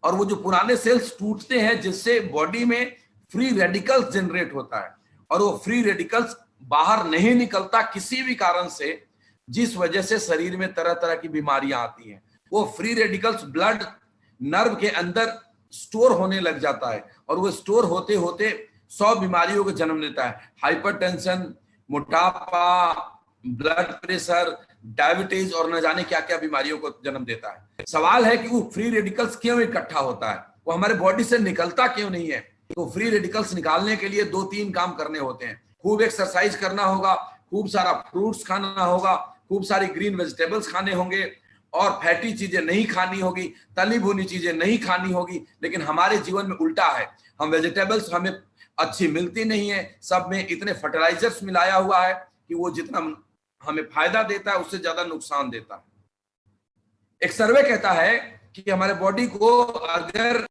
और वो जो पुराने सेल्स टूटते हैं जिससे बॉडी में फ्री रेडिकल्स जनरेट होता है, और वो फ्री रेडिकल्स बाहर नहीं निकलता किसी भी कारण से, जिस वजह से शरीर में तरह तरह की बीमारियां आती हैं। वो फ्री रेडिकल्स ब्लड नर्व के अंदर स्टोर होने लग जाता है, और वो स्टोर होते होते 100 बीमारियों को जन्म देता है। हाइपरटेंशन, मोटापा, ब्लड प्रेशर, डायबिटीज और न जाने क्या क्या बीमारियों को जन्म देता है। सवाल है कि वो फ्री रेडिकल्स क्यों इकट्ठा होता है, वो हमारे बॉडी से निकलता क्यों नहीं है? तो फ्री रेडिकल्स निकालने के लिए 2-3 काम करने होते हैं। खूब एक्सरसाइज करना होगा, खूब सारा फ्रूट्स खाना होगा, खूब सारी ग्रीन वेजिटेबल्स खाने होंगे, और फैटी चीजें नहीं खानी होगी, तली भुनी चीजें नहीं खानी होगी। लेकिन हमारे जीवन में उल्टा है, हम वेजिटेबल्स हमें अच्छी मिलती नहीं है, सब में इतने फर्टिलाइजर्स मिलाया हुआ है कि वो जितना हमें फायदा देता है उससे ज्यादा नुकसान देता है। एक सर्वे कहता है कि हमारे बॉडी को अगर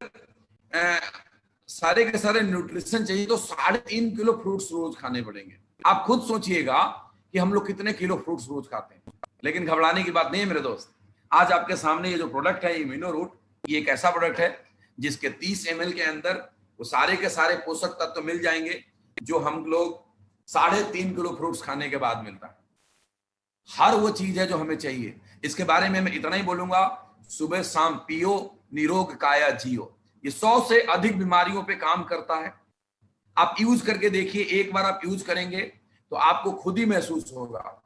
सारे के सारे न्यूट्रिशन चाहिए तो 3.5 किलो फ्रूट्स रोज खाने पड़ेंगे। आप खुद सोचिएगा कि हम लोग कितने किलो फ्रूट्स रोज खाते हैं। लेकिन घबराने की बात नहीं है मेरे दोस्त। आज आपके सामने ये जो प्रोडक्ट है इम्यूनो रूट, ये एक ऐसा प्रोडक्ट है जिसके 30 ml के अंदर वो सारे के सारे पोषक तत्व मिल जाएंगे जो हम लोग 3.5 किलो फ्रूट्स खाने के बाद मिलता है। हर वो चीज है जो हमें चाहिए। इसके बारे में मैं इतना ही बोलूंगा, सुबह शाम पियो, निरोग काया जियो। ये 100 से अधिक बीमारियों पे काम करता है। आप यूज करके देखिए, एक बार आप यूज करेंगे तो आपको खुद ही महसूस होगा।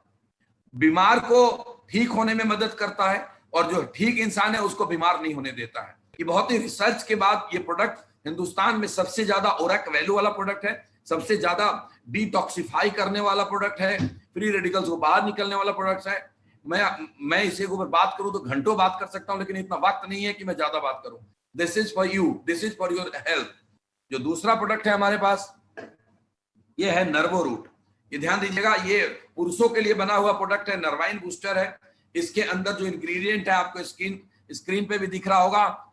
बीमार को ठीक होने में मदद करता है, और जो ठीक इंसान है उसको बीमार नहीं होने देता है। ये बहुत ही रिसर्च के बाद ये प्रोडक्ट हिंदुस्तान में सबसे ज्यादा ओरक वैल्यू वाला प्रोडक्ट है, सबसे ज्यादा डिटॉक्सिफाई करने वाला प्रोडक्ट है, फ्री रेडिकल्स को बाहर निकलने वाला प्रोडक्ट है। मैं इसे ऊपर बात करूं तो घंटों बात कर सकता हूं, लेकिन इतना वक्त नहीं है कि मैं ज्यादा बात करूं। This is for you, this is for your health. जो दूसरा प्रोडक्ट है हमारे पास, ये है नर्वो रूट। ये ध्यान दीजिएगा, ये पुरुषों के लिए बना हुआ प्रोडक्ट है, नर्वाइन बूस्टर है। इसके अंदर जो इंग्रेडिएंट है आपको स्क्रीन पे भी दिख रहा होगा।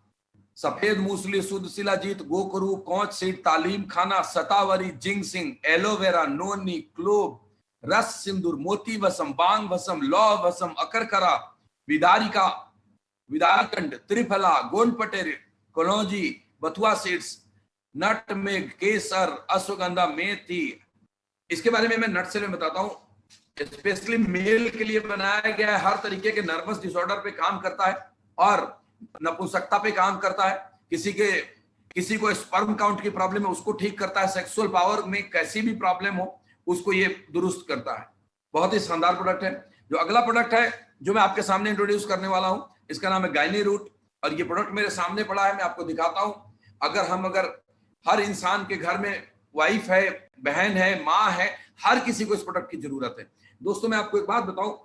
सफेद मूसली, शुद्ध शिलाजीत, गोकरू, कौच सीड, तालीम खाना, सतावरी, जिंगसिंग, एलोवेरा, नोनी, क्लोव, रस सिंदूर, मोती भस्म, बांग भस्म, लौह भस्म, अकरकरा, विदारिका, विदारकंड, त्रिफला, गोंडपटेर, कलौजी, बथुआ सीड्स, नटमेग, केसर, अश्वगंधा, मेथी। इसके बारे में मैं नट में बताता हूं। स्पेशली मेल के लिए बनाया गया है, हर तरीके के नर्वस डिसऑर्डर पे काम करता है और नपुंसकता पे काम करता है। किसी को स्पर्म काउंट की प्रॉब्लम है उसको ठीक करता है, सेक्सुअल पावर में कैसी भी प्रॉब्लम हो उसको ये दुरुस्त करता है। बहुत ही शानदार प्रोडक्ट है। जो अगला प्रोडक्ट है जो मैं आपके सामने इंट्रोड्यूस करने वाला हूं, इसका नाम है गायनी रूट, और ये प्रोडक्ट मेरे सामने पड़ा है, मैं आपको दिखाता हूं। अगर हर इंसान के घर में वाइफ है, बहन है, माँ है, हर किसी को इस प्रोडक्ट की जरूरत है। दोस्तों मैं आपको एक बात बताऊं,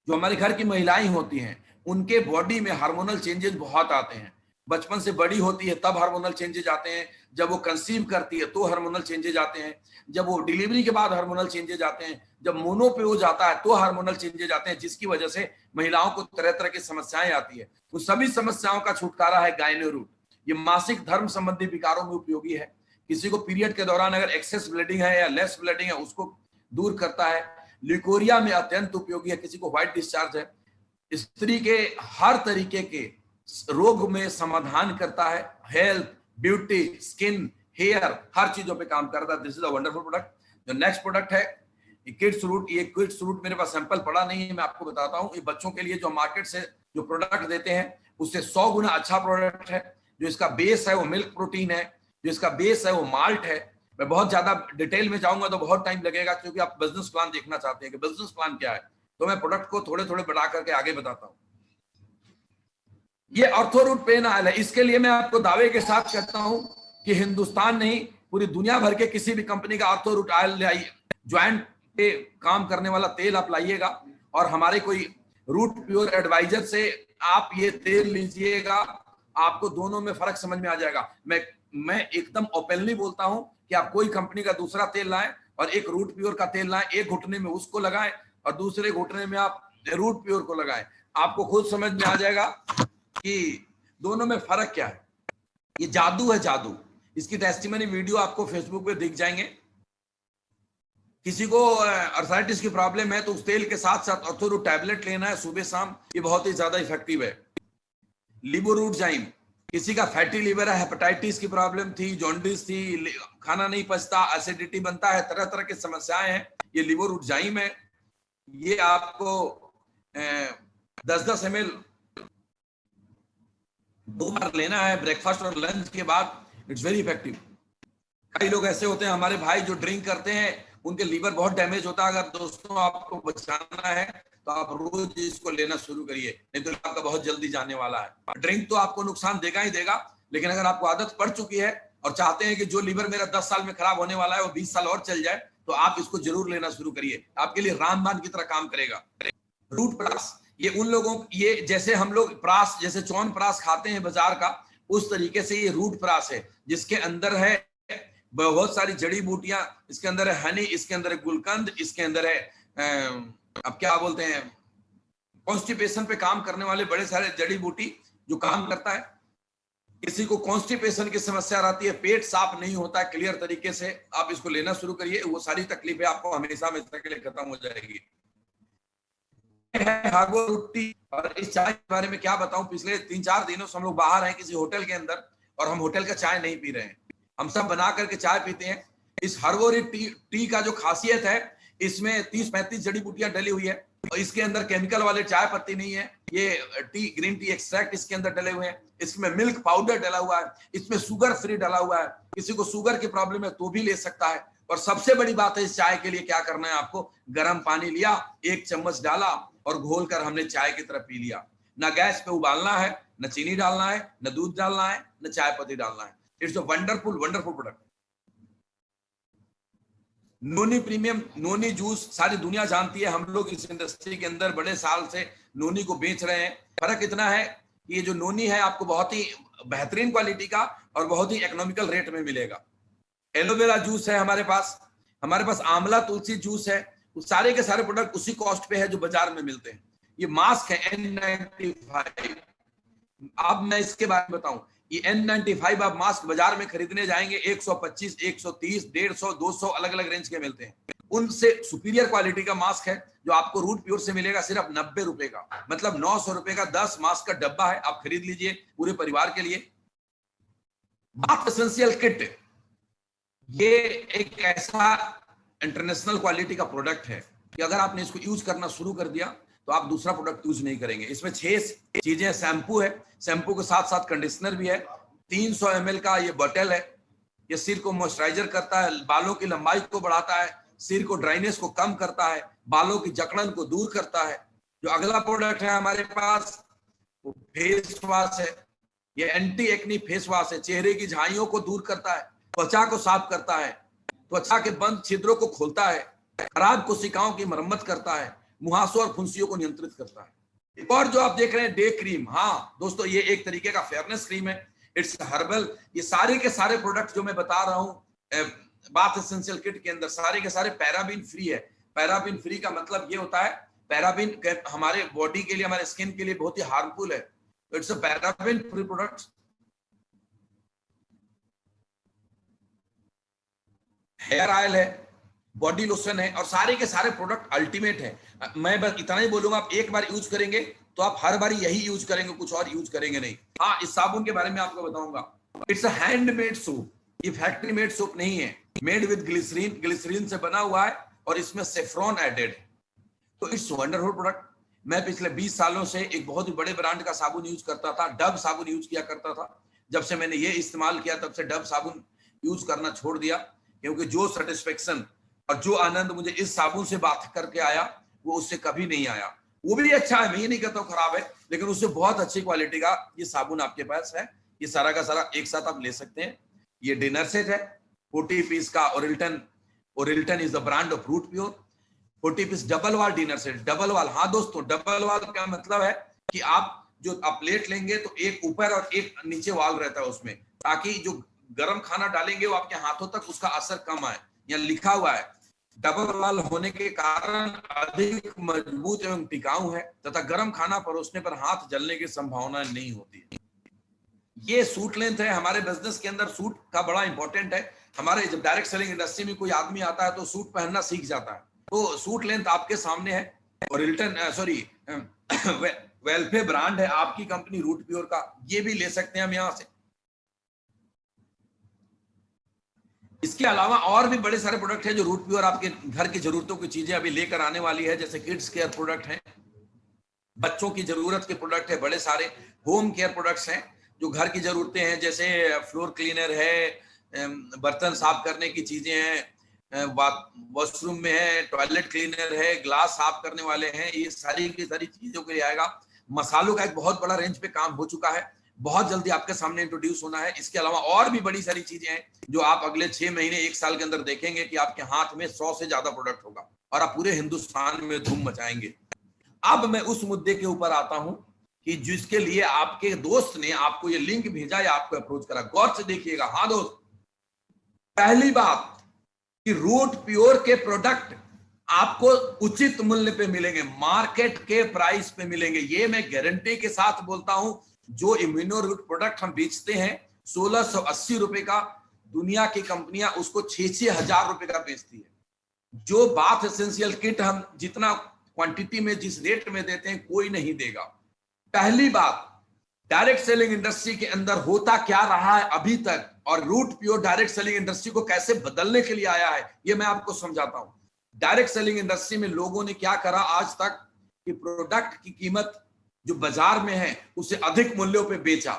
जो हमारे घर की महिलाएं होती हैं उनके बॉडी में हार्मोनल चेंजेस बहुत आते हैं। बचपन से बड़ी होती है तब हार्मोनल चेंजेस आते हैं, जब वो कंसीव करती है तो हार्मोनल चेंजेस आते हैं, जब वो डिलीवरी के बाद हार्मोनल चेंजेस आते हैं, जब मोनोपोज आता है तो हार्मोनल चेंजेस आते हैं, जिसकी वजह से महिलाओं को तरह तरह की समस्याएं आती है। उन सभी समस्याओं का छुटकारा है गायनी रूट। ये मासिक धर्म संबंधी विकारों में उपयोगी है। किसी को पीरियड के दौरान अगर एक्सेस ब्लीडिंग है या लेस ब्लीडिंग है उसको दूर करता है। ल्यूकोरिया में अत्यंत उपयोगी है, किसी को व्हाइट डिस्चार्ज है, स्त्री के हर तरीके के रोग में समाधान करता है। हेल्थ, ब्यूटी, स्किन, हेयर, हर चीजों पे काम करता है। This is a wonderful product. जो नेक्स्ट प्रोडक्ट है किड्स रूट। ये किड्स रूट मेरे पास सैंपल पड़ा नहीं है, मैं आपको बताता हूँ। ये बच्चों के लिए जो मार्केट से जो प्रोडक्ट देते हैं उससे 100 गुना अच्छा प्रोडक्ट है। जो इसका बेस है वो मिल्क प्रोटीन है, जो इसका बेस है वो माल्ट है। मैं बहुत ज्यादा डिटेल में जाऊंगा तो बहुत टाइम लगेगा, क्योंकि आप बिजनेस प्लान देखना चाहते हैं कि बिजनेस प्लान क्या है, तो मैं प्रोडक्ट को थोड़े थोड़े बढ़ा करके आगे बताता हूं। ये ऑर्थोरूट पेन ऑयल है। इसके लिए मैं आपको दावे के साथ कहता हूं कि हिंदुस्तान नहीं पूरी दुनिया भर के किसी भी कंपनी का ऑर्थोरूट ऑयल ले आइए, ज्वाइंट पे काम करने वाला तेल आप लाइएगा, और हमारे कोई रूट प्योर एडवाइजर से आप ये तेल लीजिएगा, आपको दोनों में फर्क समझ में आ जाएगा। मैं एकदम ओपनली बोलता हूं कि आप कोई कंपनी का दूसरा तेल लाएं और एक रूट प्योर का तेल लाएं, एक घुटने में उसको लगाएं और दूसरे घुटने में आप रूट प्योर को लगाएं। आपको खुद समझ में आ जाएगा कि दोनों में फर्क क्या है। ये जादू है, जादू। इसकी टेस्टिमनी वीडियो आपको फेसबुक पे दिख जाएंगे। किसी को अर्थराइटिस की प्रॉब्लम है तो उस तेल के साथ साथ ऑर्थो टैबलेट लेना है सुबह शाम, ये बहुत ही ज्यादा इफेक्टिव है। लिबोरूटजाइम, किसी का फैटी लिवर है, हेपेटाइटिस की प्रॉब्लम थी, जॉन्डिस थी, खाना नहीं पचता, एसिडिटी बनता है, तरह तरह की समस्याएं हैं, ये लिबोरूटजाइम है। ये आपको 10-10 ml 2 बार लेना है, ब्रेकफास्ट और लंच के बाद। It's very effective. कई लोग ऐसे होते हैं हमारे भाई जो ड्रिंक करते हैं, उनके लीवर बहुत डैमेज होता है। अगर दोस्तों आपको बचाना है तो आप रोज इसको लेना शुरू करिए, नहीं तो आपका बहुत जल्दी जाने वाला है। ड्रिंक तो आपको नुकसान देगा ही देगा, लेकिन अगर आपको आदत पड़ चुकी है और चाहते हैं कि जो लीवर मेरा 10 साल में खराब होने वाला है वो 20 साल और चल जाए, तो आप इसको जरूर लेना शुरू करिए। आपके लिए रामबाण की तरह काम करेगा। रूट प्रास, ये उन लोगों, ये जैसे हम लोग प्रास, जैसे चौन प्रास खाते हैं बाजार का, उस तरीके से ये रूट प्रास है, जिसके अंदर है बहुत सारी जड़ी बूटियां। इसके अंदर है हनी, इसके अंदर है गुलकंद, इसके अंदर है अब क्या बोलते हैं, कॉन्स्टिपेशन पे काम करने वाले बड़े सारे जड़ी बूटी जो काम करता है। किसी को कॉन्स्टिपेशन की समस्या रहती है, पेट साफ नहीं होता है क्लियर तरीके से, आप इसको लेना शुरू करिए, वो सारी तकलीफें आपको हमेशा हमेशा के लिए खत्म हो जाएगी। हागो रोटी, और इस चाय के बारे में क्या बताऊं, पिछले 3-4 दिनों से हम लोग बाहर हैं किसी होटल के अंदर, और हम होटल का चाय नहीं पी रहे हैं, हम सब बना करके चाय पीते हैं। इस हर्बोरी टी का जो खासियत है, इसमें 30-35 जड़ी बूटियां डली हुई है, और इसके अंदर केमिकल वाले चाय पत्ती नहीं है। ये टी, ग्रीन टी एक्सट्रैक्ट इसके अंदर डले हुए हैं, इसमें मिल्क पाउडर डला हुआ है, इसमें शुगर फ्री डला हुआ है। किसी को शुगर की प्रॉब्लम है तो भी ले सकता है। और सबसे बड़ी बात है, इस चाय के लिए क्या करना है आपको, गर्म पानी लिया, 1 चम्मच डाला और घोल कर हमने चाय की तरह पी लिया। ना गैस पे उबालना है, न चीनी डालना है, न दूध डालना है, न चाय पत्ती डालना है। It's a wonderful wonderful product. Noni premium, noni juice सारी दुनिया जानती है, हम लोग इस इंडस्ट्री के अंदर बड़े साल से नोनी को बेच रहे हैं। फर्क इतना है कि ये जो नोनी है आपको बहुत ही बेहतरीन क्वालिटी का और बहुत ही इकोनॉमिकल रेट में मिलेगा। एलोवेरा जूस है हमारे पास आंवला तुलसी जूस है, सारे के सारे प्रोडक्ट उसी कॉस्ट पे है जो बाजार में मिलते हैं। ये मास्क है N95। अब मैं इसके बारे में बताऊं, ये N95 आप मास्क बाजार में खरीदने जाएंगे 125, 130, 150, 200 अलग अलग रेंज के मिलते हैं। उनसे सुपीरियर क्वालिटी का मास्क है जो आपको रूट प्योर से मिलेगा सिर्फ 90 रुपए का, मतलब 900 रुपए का 10 मास्क का डब्बा है, आप खरीद लीजिए पूरे परिवार के लिए। बाथ एसेंशियल किट, ये एक ऐसा इंटरनेशनल क्वालिटी का प्रोडक्ट है कि अगर आपने इसको यूज करना शुरू कर दिया तो आप दूसरा प्रोडक्ट यूज नहीं करेंगे। इसमें 6 चीजें, शैम्पू है, शैम्पू के साथ साथ कंडीशनर भी है, 300 ml का ये बॉटल है। ये सिर को मॉइस्चराइजर करता है, बालों की लंबाई को बढ़ाता है, सिर को ड्राइनेस को कम करता है, बालों की जकड़न को दूर करता है। जो अगला प्रोडक्ट है हमारे पास वो फेस वॉश है। ये एंटी एक्नी फेस वॉश है, चेहरे की झाइयों को दूर करता है, त्वचा को साफ करता है, त्वचा के बंद छिद्रों को खोलता है, खराब कोशिकाओं की मरम्मत करता है, मुहासों और फुंसियों को नियंत्रित करता है। एक और जो आप देख रहे हैं डे क्रीम, हाँ दोस्तों ये एक तरीके का फेयरनेस क्रीम है, इट्स हर्बल। ये सारे के सारे प्रोडक्ट जो मैं बता रहा हूँ बाथ एसेंशियल किट के अंदर सारे के सारे पैराबिन फ्री है। पैराबिन फ्री का मतलब ये होता है, पैराबिन हमारे बॉडी के लिए, हमारे स्किन के लिए बहुत ही हार्मफुल है, तो it's a paraben free product. Hair oil है, बॉडी लोशन है, और सारे के सारे प्रोडक्ट अल्टीमेट है। मैं बस इतना ही बोलूंगा, आप एक बार यूज करेंगे तो आप हर बार यही यूज करेंगे, कुछ और यूज करेंगे नहीं। हाँ, इस साबुन के बारे में आपको बताऊंगा, इट्स अ हैंडमेड सोप, ये फैक्ट्री मेड सोप नहीं है, मेड विद ग्लिसरीन, ग्लिसरीन से बना हुआ है और इसमें सेफ्रॉन एडेड है, तो इट्स वंडरफुल प्रोडक्ट। मैं पिछले 20 सालों से एक बहुत ही बड़े ब्रांड का साबुन यूज करता था, डव साबुन यूज किया करता था। जब से मैंने ये इस्तेमाल किया तब से डव साबुन यूज करना छोड़ दिया, क्योंकि जो सेटिस्फेक्शन और जो आनंद मुझे इस साबुन से बात करके आया वो उससे कभी नहीं आया। वो भी अच्छा है, मैं ये नहीं कहता हूँ खराब है, लेकिन उससे बहुत अच्छी क्वालिटी का ये साबुन आपके पास है। ये सारा का सारा एक साथ आप ले सकते हैं। ये डिनर सेट है 40 पीस का, Orilton is the brand of root pure. 40 piece double wall dinner set, double wall. हाँ दोस्तों, डबल वाल का मतलब है कि आप जो आप प्लेट लेंगे तो एक ऊपर और एक नीचे वाल रहता है उसमें, ताकि जो गर्म खाना डालेंगे वो आपके हाथों तक उसका असर कम आए। यहाँ लिखा हुआ है डबल वाल होने के कारण अधिक मजबूत एवं टिकाऊ है तथा गर्म खाना परोसने पर हाथ जलने की संभावना नहीं होती है। ये सूट लेंथ है। हमारे बिजनेस के अंदर सूट का बड़ा इंपॉर्टेंट है। हमारे जब डायरेक्ट सेलिंग इंडस्ट्री में कोई आदमी आता है तो सूट पहनना सीख जाता है। तो सूट लेंथ आपके सामने है और वेल्फे ब्रांड है आपकी कंपनी रूट प्योर का, ये भी ले सकते हैं हम यहां से। इसके अलावा और भी बड़े सारे प्रोडक्ट हैं जो रूट प्योर आपके घर की जरूरतों की चीजें अभी लेकर आने वाली है, जैसे किड्स केयर प्रोडक्ट हैं, बच्चों की जरूरत के प्रोडक्ट है, बड़े सारे होम केयर प्रोडक्ट्स हैं जो घर की जरूरतें हैं, जैसे फ्लोर क्लीनर है, बर्तन साफ करने की चीजें हैं, वॉशरूम में है, टॉयलेट क्लीनर है, ग्लास साफ करने वाले हैं, ये सारी की सारी चीजों के लिए आएगा। मसालों का एक बहुत बड़ा रेंज पे काम हो चुका है, बहुत जल्दी आपके सामने इंट्रोड्यूस होना है। इसके अलावा और भी बड़ी सारी चीजें हैं जो आप अगले 6 महीने 1 साल के अंदर देखेंगे कि आपके हाथ में 100 से ज्यादा प्रोडक्ट होगा और आप पूरे हिंदुस्तान में धूम मचाएंगे। अब मैं उस मुद्दे के ऊपर आता हूं कि जिसके लिए आपके दोस्त ने आपको ये लिंक भेजा या आपको अप्रोच करा। गौर से देखिएगा। हाँ दोस्त, पहली बात कि रूट प्योर के प्रोडक्ट आपको उचित मूल्य पे मिलेंगे, मार्केट के प्राइस पे मिलेंगे, ये मैं गारंटी के साथ बोलता हूं। जो इम्यूनो रूट प्रोडक्ट हम बेचते हैं 1680 रुपए का, दुनिया की कंपनियां उसको 6-6 हजार रुपए का बेचती है। जो बाथ एसेंशियल किट हम जितना क्वांटिटी में जिस रेट में देते हैं कोई नहीं देगा। पहली बात, डायरेक्ट सेलिंग इंडस्ट्री के अंदर होता क्या रहा है अभी तक और Root Pure direct selling industry को कैसे बदलने के लिए आया है, ये मैं आपको समझाता हूं। डायरेक्ट सेलिंग इंडस्ट्री में लोगों ने क्या करा आज तक कि प्रोडक्ट की कीमत जो बाजार में है उसे अधिक मूल्यों पे बेचा,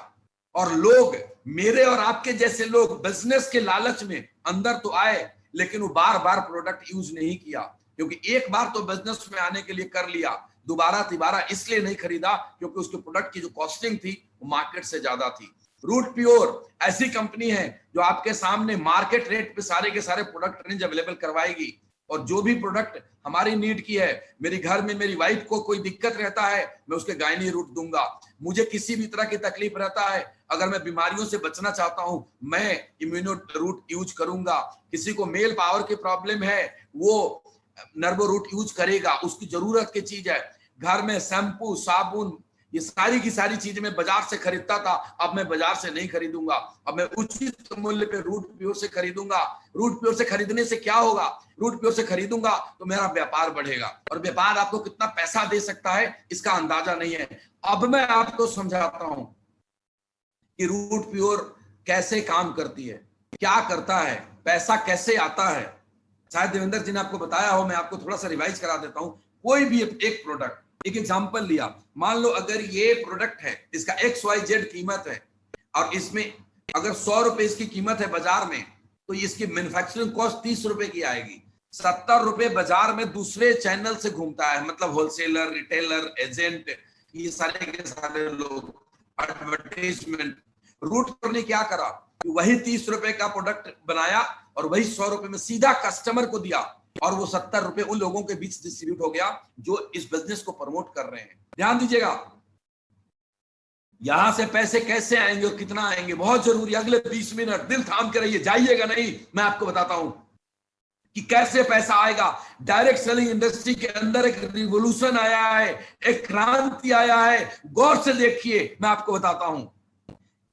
और लोग, मेरे और आपके जैसे लोग बिजनेस के लालच में अंदर तो आए लेकिन वो बार बार प्रोडक्ट यूज नहीं किया, क्योंकि एक बार तो बिजनेस में आने के लिए कर लिया, दोबारा तिबारा इसलिए नहीं खरीदा क्योंकि उसके प्रोडक्ट की जो कॉस्टिंग थी वो मार्केट से ज्यादा थी। रूट प्योर ऐसी कंपनी है जो आपके सामने मार्केट रेट पे सारे के सारे प्रोडक्ट रेंज अवेलेबल करवाएगी, और जो भी प्रोडक्ट हमारी नीड की है, मेरे घर में मेरी वाइफ को कोई दिक्कत रहता है मैं उसके गायनी रूट दूंगा, मुझे किसी भी तरह की तकलीफ रहता है, अगर मैं बीमारियों से बचना चाहता हूं मैं इम्यूनो रूट यूज करूंगा, किसी को मेल पावर की प्रॉब्लम है वो नर्वो रूट यूज करेगा, उसकी जरूरत की चीज है। घर में शैम्पू, साबुन, ये सारी की सारी चीजें मैं बाजार से खरीदता था, अब मैं बाजार से नहीं खरीदूंगा, अब मैं उचित मूल्य पे रूट प्योर से खरीदूंगा। रूट प्योर से खरीदने से क्या होगा, रूट प्योर से खरीदूंगा तो मेरा व्यापार बढ़ेगा, और व्यापार आपको कितना पैसा दे सकता है इसका अंदाजा नहीं है। अब मैं आपको समझाता हूं कि रूट प्योर कैसे काम करती है, क्या करता है, पैसा कैसे आता है। शायद देवेंद्र जी ने आपको बताया हो, मैं आपको थोड़ा सा रिवाइज करा देता हूं। कोई भी एक प्रोडक्ट, एक एग्जांपल लिया, मान लो अगर ये प्रोडक्ट है, इसका XYZ कीमत है, और इसमें अगर 100 रुपए इसकी कीमत है बाजार में, तो इसकी मैन्युफैक्चरिंग कॉस्ट 30 रुपए की आएगी। 70 रुपए बाजार में दूसरे चैनल से घूमता है, मतलब होलसेलर, रिटेलर, एजेंट, ये सारे के सारे लोग, एडवर्टाइजमेंट। रूट ने क्या करा, वही 30 रुपए का प्रोडक्ट बनाया और वही 100 रुपए में सीधा कस्टमर को दिया, और वो 70 रुपए उन लोगों के बीच डिस्ट्रीब्यूट हो गया जो इस बिजनेस को प्रमोट कर रहे हैं। ध्यान दीजिएगा, यहां से पैसे कैसे आएंगे और कितना आएंगे बहुत जरूरी। अगले 20 मिनट दिल थाम के रहिए, जाइएगा नहीं, मैं आपको बताता हूं कि कैसे पैसा आएगा। डायरेक्ट सेलिंग इंडस्ट्री के अंदर एक रिवोल्यूशन आया है, एक क्रांति आया है। गौर से देखिए, मैं आपको बताता हूं।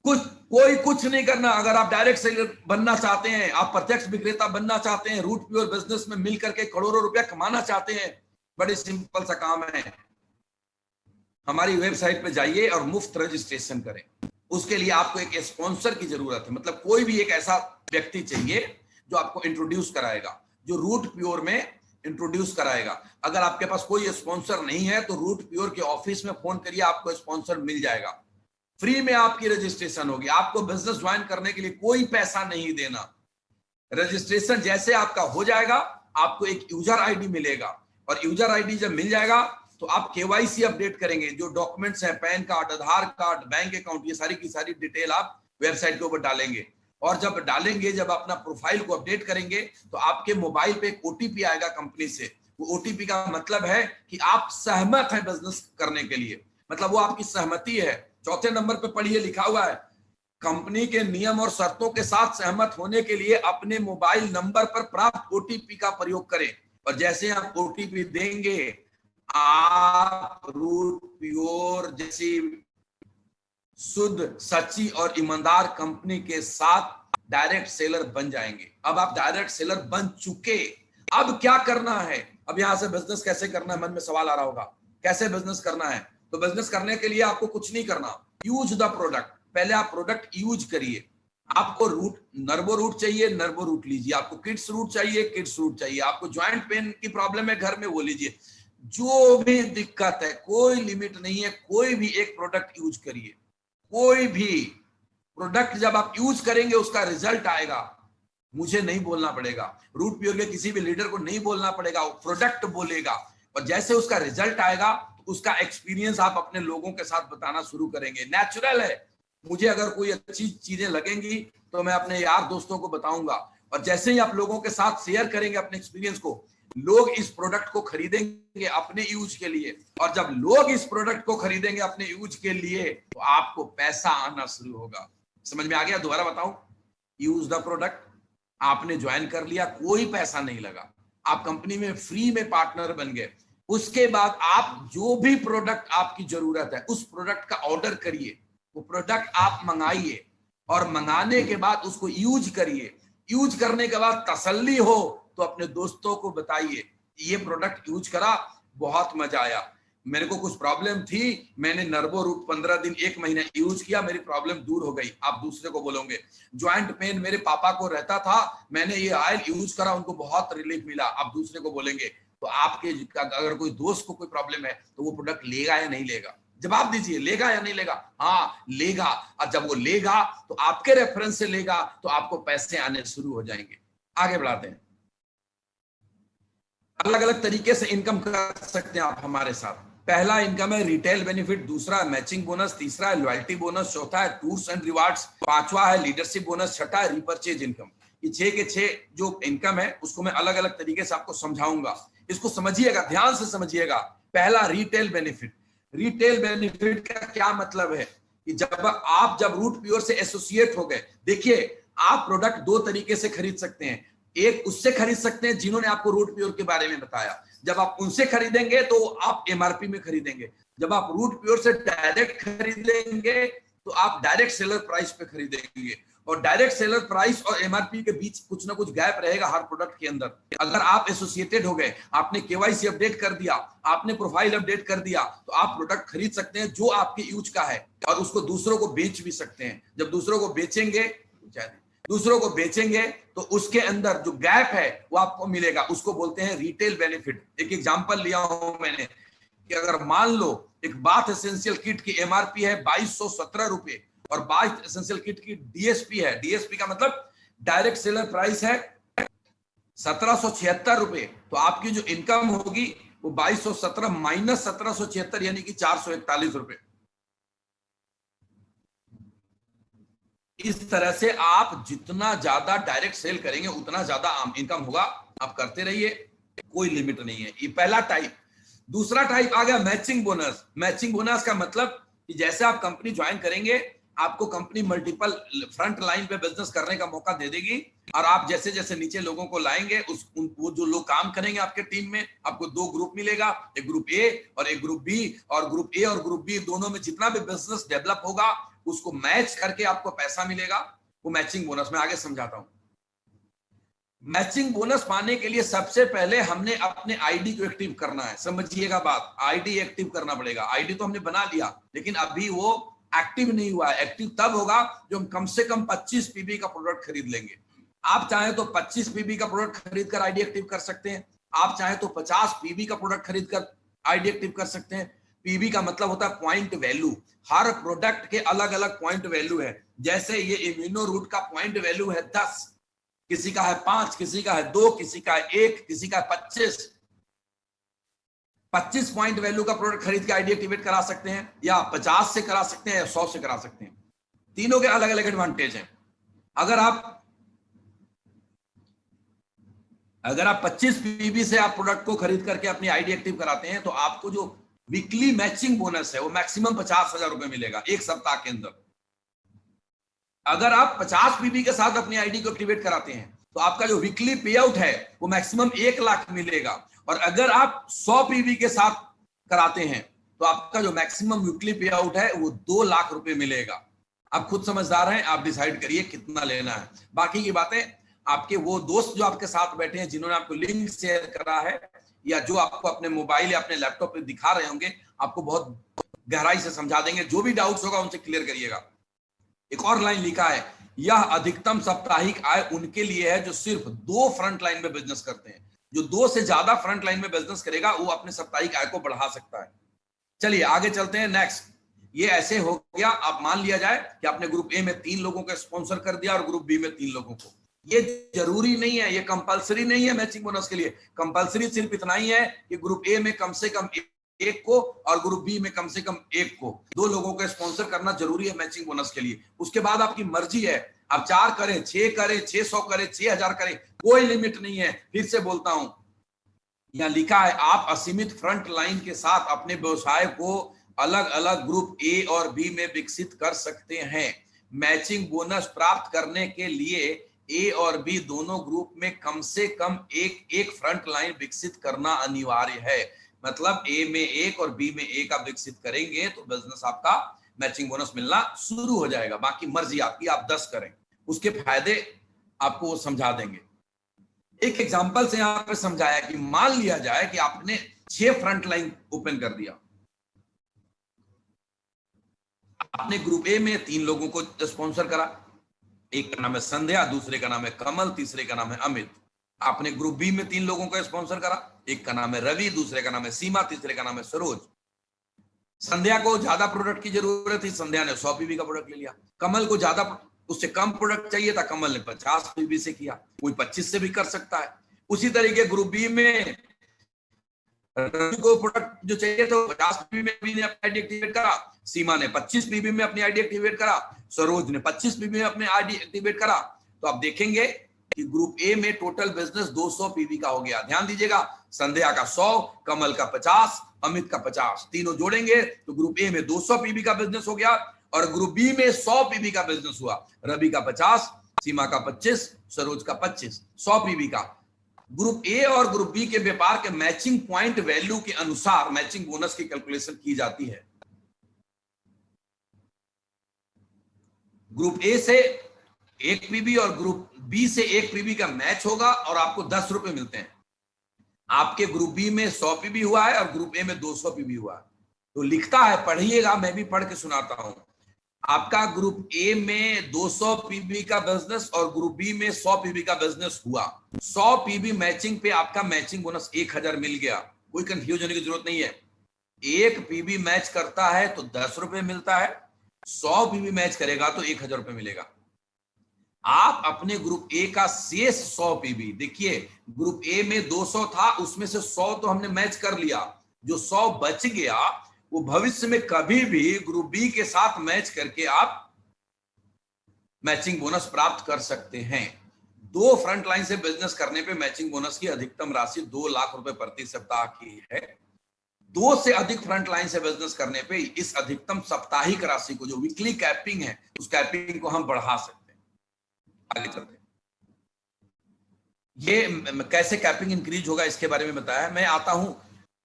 कोई कुछ नहीं करना। अगर आप डायरेक्ट सेलर बनना चाहते हैं, आप प्रत्यक्ष विक्रेता बनना चाहते हैं, रूट प्योर बिजनेस में मिल करके करोड़ों रुपया कमाना चाहते हैं, बड़ी सिंपल सा काम है। हमारी वेबसाइट पे जाइए और मुफ्त रजिस्ट्रेशन करें। उसके लिए आपको एक स्पॉन्सर की जरूरत है, मतलब कोई भी एक ऐसा व्यक्ति चाहिए जो आपको इंट्रोड्यूस कराएगा, जो रूट प्योर में इंट्रोड्यूस कराएगा। अगर आपके पास कोई स्पॉन्सर नहीं है तो रूट प्योर के ऑफिस में फोन करिए, आपको स्पॉन्सर मिल जाएगा। फ्री में आपकी रजिस्ट्रेशन होगी। आपको बिजनेस ज्वाइन करने के लिए कोई पैसा नहीं देना। रजिस्ट्रेशन जैसे आपका हो जाएगा, आपको एक यूजर आईडी मिलेगा, और यूजर आईडी जब मिल जाएगा तो आप KYC अपडेट करेंगे। जो डॉक्यूमेंट्स हैं, पैन कार्ड, आधार कार्ड, बैंक अकाउंट, ये सारी की सारी डिटेल आप वेबसाइट के ऊपर डालेंगे, और जब डालेंगे, जब अपना प्रोफाइल को अपडेट करेंगे तो आपके मोबाइल पे एक OTP आएगा कंपनी से। वो OTP का मतलब है कि आप सहमत हैं बिजनेस करने के लिए, मतलब वो आपकी सहमति है। चौथे नंबर पे पढ़िए, लिखा हुआ है कंपनी के नियम और शर्तों के साथ सहमत होने के लिए अपने मोबाइल नंबर पर प्राप्त ओटीपी का प्रयोग करें, और जैसे आप ओटीपी देंगे आप रूट प्योर जैसी शुद्ध, सच्ची और ईमानदार कंपनी के साथ डायरेक्ट सेलर बन जाएंगे। अब आप डायरेक्ट सेलर बन चुके, अब क्या करना है? अब यहां से बिजनेस कैसे करना है, मन में सवाल आ रहा होगा, कैसे बिजनेस करना है? तो बिजनेस करने के लिए आपको कुछ नहीं करना, यूज द प्रोडक्ट। पहले आप प्रोडक्ट यूज करिए। आपको रूट, नर्वो रूट चाहिए, नर्वो रूट लीजिए। आपको किड्स रूट चाहिए, किड्स रूट चाहिए। आपको ज्वाइंट पेन की प्रॉब्लम है घर में, वो लीजिए। जो भी दिक्कत है, कोई लिमिट नहीं है, कोई भी एक प्रोडक्ट यूज करिए। कोई भी प्रोडक्ट जब आप यूज करेंगे उसका रिजल्ट आएगा, मुझे नहीं बोलना पड़ेगा, रूट प्योर के किसी भी लीडर को नहीं बोलना पड़ेगा, वो प्रोडक्ट बोलेगा। और जैसे उसका रिजल्ट आएगा तो उसका एक्सपीरियंस आप अपने लोगों के साथ बताना शुरू करेंगे। नेचुरल है, मुझे अगर कोई अच्छी चीजें लगेंगी तो मैं अपने यार दोस्तों को बताऊंगा, और जैसे ही आप लोगों के साथ शेयर करेंगे अपने एक्सपीरियंस को, लोग इस प्रोडक्ट को खरीदेंगे अपने यूज के लिए। और जब लोग इस प्रोडक्ट को खरीदेंगे अपने यूज के लिए तो आपको पैसा आना शुरू होगा। समझ में आ गया? दोबारा बताऊं, यूज द प्रोडक्ट, आपने ज्वाइन कर लिया, कोई पैसा नहीं लगा, आप कंपनी में फ्री में पार्टनर बन गए। उसके बाद आप जो भी प्रोडक्ट आपकी जरूरत है उस प्रोडक्ट का ऑर्डर करिए, वो प्रोडक्ट आप मंगाइए, और मंगाने के बाद उसको यूज करिए। यूज करने के बाद तसल्ली हो तो अपने दोस्तों को बताइए, ये प्रोडक्ट यूज करा, बहुत मजा आया, मेरे को कुछ प्रॉब्लम थी, मैंने नर्वो रूट 15 दिन 1 महीना यूज किया, मेरी प्रॉब्लम दूर हो गई। आप दूसरे को बोलोगे, ज्वाइंट पेन मेरे पापा को रहता था, मैंने ये ऑयल यूज करा, उनको बहुत रिलीफ मिला, आप दूसरे को बोलेंगे। तो आपके अगर कोई दोस्त को कोई प्रॉब्लम है तो वो प्रोडक्ट लेगा या नहीं लेगा? जवाब दीजिए, लेगा या नहीं लेगा? हाँ लेगा। और जब वो लेगा तो आपके रेफरेंस से लेगा तो आपको पैसे आने शुरू हो जाएंगे। आगे बढ़ाते हैं। अलग अलग तरीके से इनकम कर सकते हैं आप हमारे साथ। पहला इनकम है रिटेल बेनिफिट, दूसरा है मैचिंग बोनस, तीसरा है लॉयल्टी बोनस, चौथा है टूर्स एंड रिवार्ड्स, पांचवा है लीडरशिप बोनस, छठा है रिपर्चेज इनकम। ये 6 के 6 जो इनकम है उसको मैं अलग अलग तरीके से आपको समझाऊंगा, इसको समझिएगा, ध्यान से समझिएगा। पहला रिटेल बेनिफिट। रिटेल बेनिफिट का क्या मतलब है कि जब रूट प्योर से एसोसिएट हो गए, देखिए आप प्रोडक्ट 2 तरीके से खरीद सकते हैं। एक उससे खरीद सकते हैं जिन्होंने आपको रूट प्योर के बारे में बताया, जब आप उनसे खरीदेंगे तो आप एमआरपी में खरीदेंगे। जब आप रूट प्योर से डायरेक्ट खरीदेंगे तो आप डायरेक्ट सेलर प्राइस पे खरीदेंगे, और डायरेक्ट सेलर प्राइस और एमआरपी के बीच कुछ ना कुछ गैप रहेगा हर प्रोडक्ट के अंदर। अगर आप एसोसिएटेड हो गए, आपने केवाईसी अपडेट कर दिया, आपने प्रोफाइल अपडेट कर दिया, तो आप प्रोडक्ट खरीद सकते हैं जो आपके यूज का है, और उसको दूसरों को बेच भी सकते हैं। जब दूसरों को बेचेंगे तो उसके अंदर जो गैप है वो आपको मिलेगा, उसको बोलते हैं रिटेल बेनिफिट। एक एग्जांपल लिया हूं मैंने कि अगर मान लो एक बाथ एसेंशियल किट की एमआरपी है 2217 रुपए, और बाथ एसेंशियल किट की डीएसपी है, डीएसपी का मतलब डायरेक्ट सेलर प्राइस है 1776 रुपए, तो आपकी जो इनकम होगी वो 2217 माइनस 1776 यानी कि 441 रुपए। इस तरह से आप जितना ज्यादा डायरेक्ट सेल करेंगे उतना ज्यादा इनकम होगा। आप करते रहिए, कोई लिमिट नहीं है। ये पहला टाइप। दूसरा टाइप आ गया मैचिंग बोनस। मैचिंग बोनस का मतलब कि जैसे आप कंपनी ज्वाइन करेंगे, आपको कंपनी मल्टीपल फ्रंट लाइन पे बिजनेस करने का मौका दे देगी, और आप जैसे जैसे नीचे लोगों को लाएंगे वो जो लोग काम करेंगे आपके टीम में, आपको 2 ग्रुप मिलेगा, एक ग्रुप ए और एक ग्रुप बी, और ग्रुप ए और ग्रुप बी दोनों में जितना भी बिजनेस डेवलप होगा उसको मैच करके आपको पैसा मिलेगा, वो मैचिंग बोनस। मैं आगे समझाता हूं। मैचिंग बोनस पाने के लिए सबसे पहले हमने अपने आईडी को एक्टिव करना है। समझिएगा बात, आईडी एक्टिव करना पड़ेगा। आईडी तो हमने बना लिया लेकिन अभी वो एक्टिव नहीं हुआ है। एक्टिव तब होगा जो हम कम से कम 25 पीबी का प्रोडक्ट खरीद लेंगे। आप चाहें तो 25 पीबी का प्रोडक्ट खरीद कर आईडी एक्टिव कर सकते हैं, आप चाहें तो 50 पीबी का प्रोडक्ट खरीद कर आईडी एक्टिव कर सकते हैं। पीबी का मतलब होता है पॉइंट वैल्यू। हर प्रोडक्ट के अलग अलग पॉइंट वैल्यू है। जैसे ये इम्यूनो रूट का पॉइंट वैल्यू है 10, किसी का है 5, किसी का है 2, किसी का है 1, किसी का है 25। 25 पॉइंट वैल्यू का प्रोडक्ट खरीद के आईडी एक्टिवेट करा सकते हैं, या 50 से करा सकते हैं, या 100 से करा सकते हैं। तीनों के अलग अलग एडवांटेज हैं। अगर आप 25 पीबी से आप प्रोडक्ट को खरीद करके अपनी आईडी एक्टिव कराते हैं तो आपको जो वीकली मैचिंग बोनस है वो मैक्सिमम 50,000 रुपए मिलेगा 1 सप्ताह के अंदर। अगर आप 50 पीबी के साथ अपनी आईडी को एक्टिवेट कराते हैं तो आपका जो वीकली पे आउट है वो मैक्सिमम 1 लाख मिलेगा, और अगर आप 100 पीबी के साथ कराते हैं तो आपका जो मैक्सिमम वीकली पे आउट है वो 2 लाख रुपए मिलेगा। आप खुद समझदार हैं, आप डिसाइड करिए कितना लेना है। बाकी की बातें आपके वो दोस्त जो आपके साथ बैठे हैं, जिन्होंने आपको लिंक शेयर करा है, या जो आपको अपने मोबाइल या अपने लैपटॉप पे दिखा रहे होंगे, आपको बहुत गहराई से समझा देंगे। जो भी डाउट्स होगा उनसे क्लियर करिएगा। एक और लाइन लिखा है, यह अधिकतम साप्ताहिक आय उनके लिए है जो सिर्फ 2 फ्रंट लाइन में बिजनेस करते हैं। जो 2 से ज्यादा फ्रंट लाइन में बिजनेस करेगा वो अपने साप्ताहिक आय को बढ़ा सकता है। चलिए आगे चलते हैं। नेक्स्ट, ये ऐसे हो गया, आप मान लिया जाए कि आपने ग्रुप ए में 3 लोगों को स्पॉन्सर कर दिया और ग्रुप बी में 3 लोगों को। ये जरूरी नहीं है, ये कंपलसरी नहीं है मैचिंग बोनस के लिए। कंपलसरी सिर्फ इतना ही है कि ग्रुप ए में कम से कम 1 को और ग्रुप बी में कम से कम 1 को, 2 लोगों को स्पॉन्सर करना जरूरी है मैचिंग बोनस के लिए। उसके बाद आपकी मर्जी है, आप 4 करें, 6 करें, 600 करें, 6000 करें, कोई लिमिट नहीं है। फिर से बोलता हूं, यहां लिखा है आप असीमित फ्रंट लाइन के साथ अपने व्यवसाय को अलग अलग ग्रुप ए और बी में विकसित कर सकते हैं। मैचिंग बोनस प्राप्त करने के लिए ए और बी दोनों ग्रुप में कम से कम एक फ्रंट लाइन विकसित करना अनिवार्य है। मतलब ए में 1 और बी में 1 आप विकसित करेंगे तो बिजनेस आपका मैचिंग बोनस मिलना शुरू हो जाएगा। बाकी मर्जी आपकी, आप 10 करें, उसके फायदे आपको वो समझा देंगे। एक एग्जांपल से यहां पे समझाया कि मान लिया जाए कि आपने 6 फ्रंट लाइन ओपन कर दिया। आपने ग्रुप ए में 3 लोगों को स्पॉन्सर करा, एक का नाम है संध्या, दूसरे का नाम है कमल, तीसरे का नाम है अमित। आपने ग्रुप बी में 3 लोगों को स्पॉन्सर करा, एक का नाम है रवि, दूसरे का नाम है सीमा, तीसरे का नाम है सरोज। संध्या को ज्यादा प्रोडक्ट की जरूरत थी, संध्या ने 100 पीबी का प्रोडक्ट ले लिया। कमल को ज्यादा, उससे कम प्रोडक्ट चाहिए था, कमल ने 50 पीबी से किया। कोई 25 से भी कर सकता है। उसी तरीके ग्रुप बी में रवि को प्रोडक्ट जो चाहिए था 50 पीबी में रवि ने अपनी आईडी एक्टिवेट करा, सीमा ने 25 पीबी में अपनी आईडी एक्टिवेट करा, सरोज ने 25 पीबी में अपनी आईडी एक्टिवेट करा। तो आप देखेंगे कि ग्रुप ए में टोटल बिजनेस 200 पीबी का हो गया। ध्यान दीजिएगा, संध्या का 100, कमल का 50, अमित का 50, तीनों जोड़ेंगे तो ग्रुप ए में 200 पीबी का बिजनेस हो गया, और ग्रुप बी में 100 पीबी का बिजनेस हुआ। रवि का 50, सीमा का 25, सरोज का 25, 100 पीबी का। ग्रुप ए और ग्रुप बी के व्यापार के मैचिंग पॉइंट वैल्यू के अनुसार मैचिंग बोनस की कैलकुलेशन की जाती है। ग्रुप ए से 1 पीबी और ग्रुप बी से 1 पीबी का मैच होगा और आपको 10 रुपए मिलते हैं। आपके ग्रुप बी में 100 पीबी हुआ है और ग्रुप ए में 200 पीबी हुआ है। तो लिखता है, पढ़िएगा, मैं भी पढ़ के सुनाता हूं। आपका ग्रुप ए में 200 पीबी का बिजनेस और ग्रुप बी में 100 पीबी का बिजनेस हुआ। 100 पीबी मैचिंग पे आपका मैचिंग बोनस 1000 मिल गया। कोई कंफ्यूज होने की जरूरत नहीं है। 1 पीबी मैच करता है तो 10 रुपए मिलता है, 100 पीबी मैच करेगा तो 1000 रुपए मिलेगा। आप अपने ग्रुप ए का शेष 100 पीबी, देखिए ग्रुप ए में 200 था, उसमें से 100 तो हमने मैच कर लिया, जो 100 बच गया वो भविष्य में कभी भी ग्रुप बी के साथ मैच करके आप मैचिंग बोनस प्राप्त कर सकते हैं। 2 फ्रंट लाइन से बिजनेस करने पे मैचिंग बोनस की अधिकतम राशि 2 लाख रुपए प्रति सप्ताह की है। 2 से अधिक फ्रंट लाइन से बिजनेस करने पे इस अधिकतम साप्ताहिक राशि को, जो वीकली कैपिंग है, उस कैपिंग को हम बढ़ा सकते हैं। आगे चलते हैं। ये कैसे कैपिंग इंक्रीज होगा इसके बारे में बताया। मैं आता हूं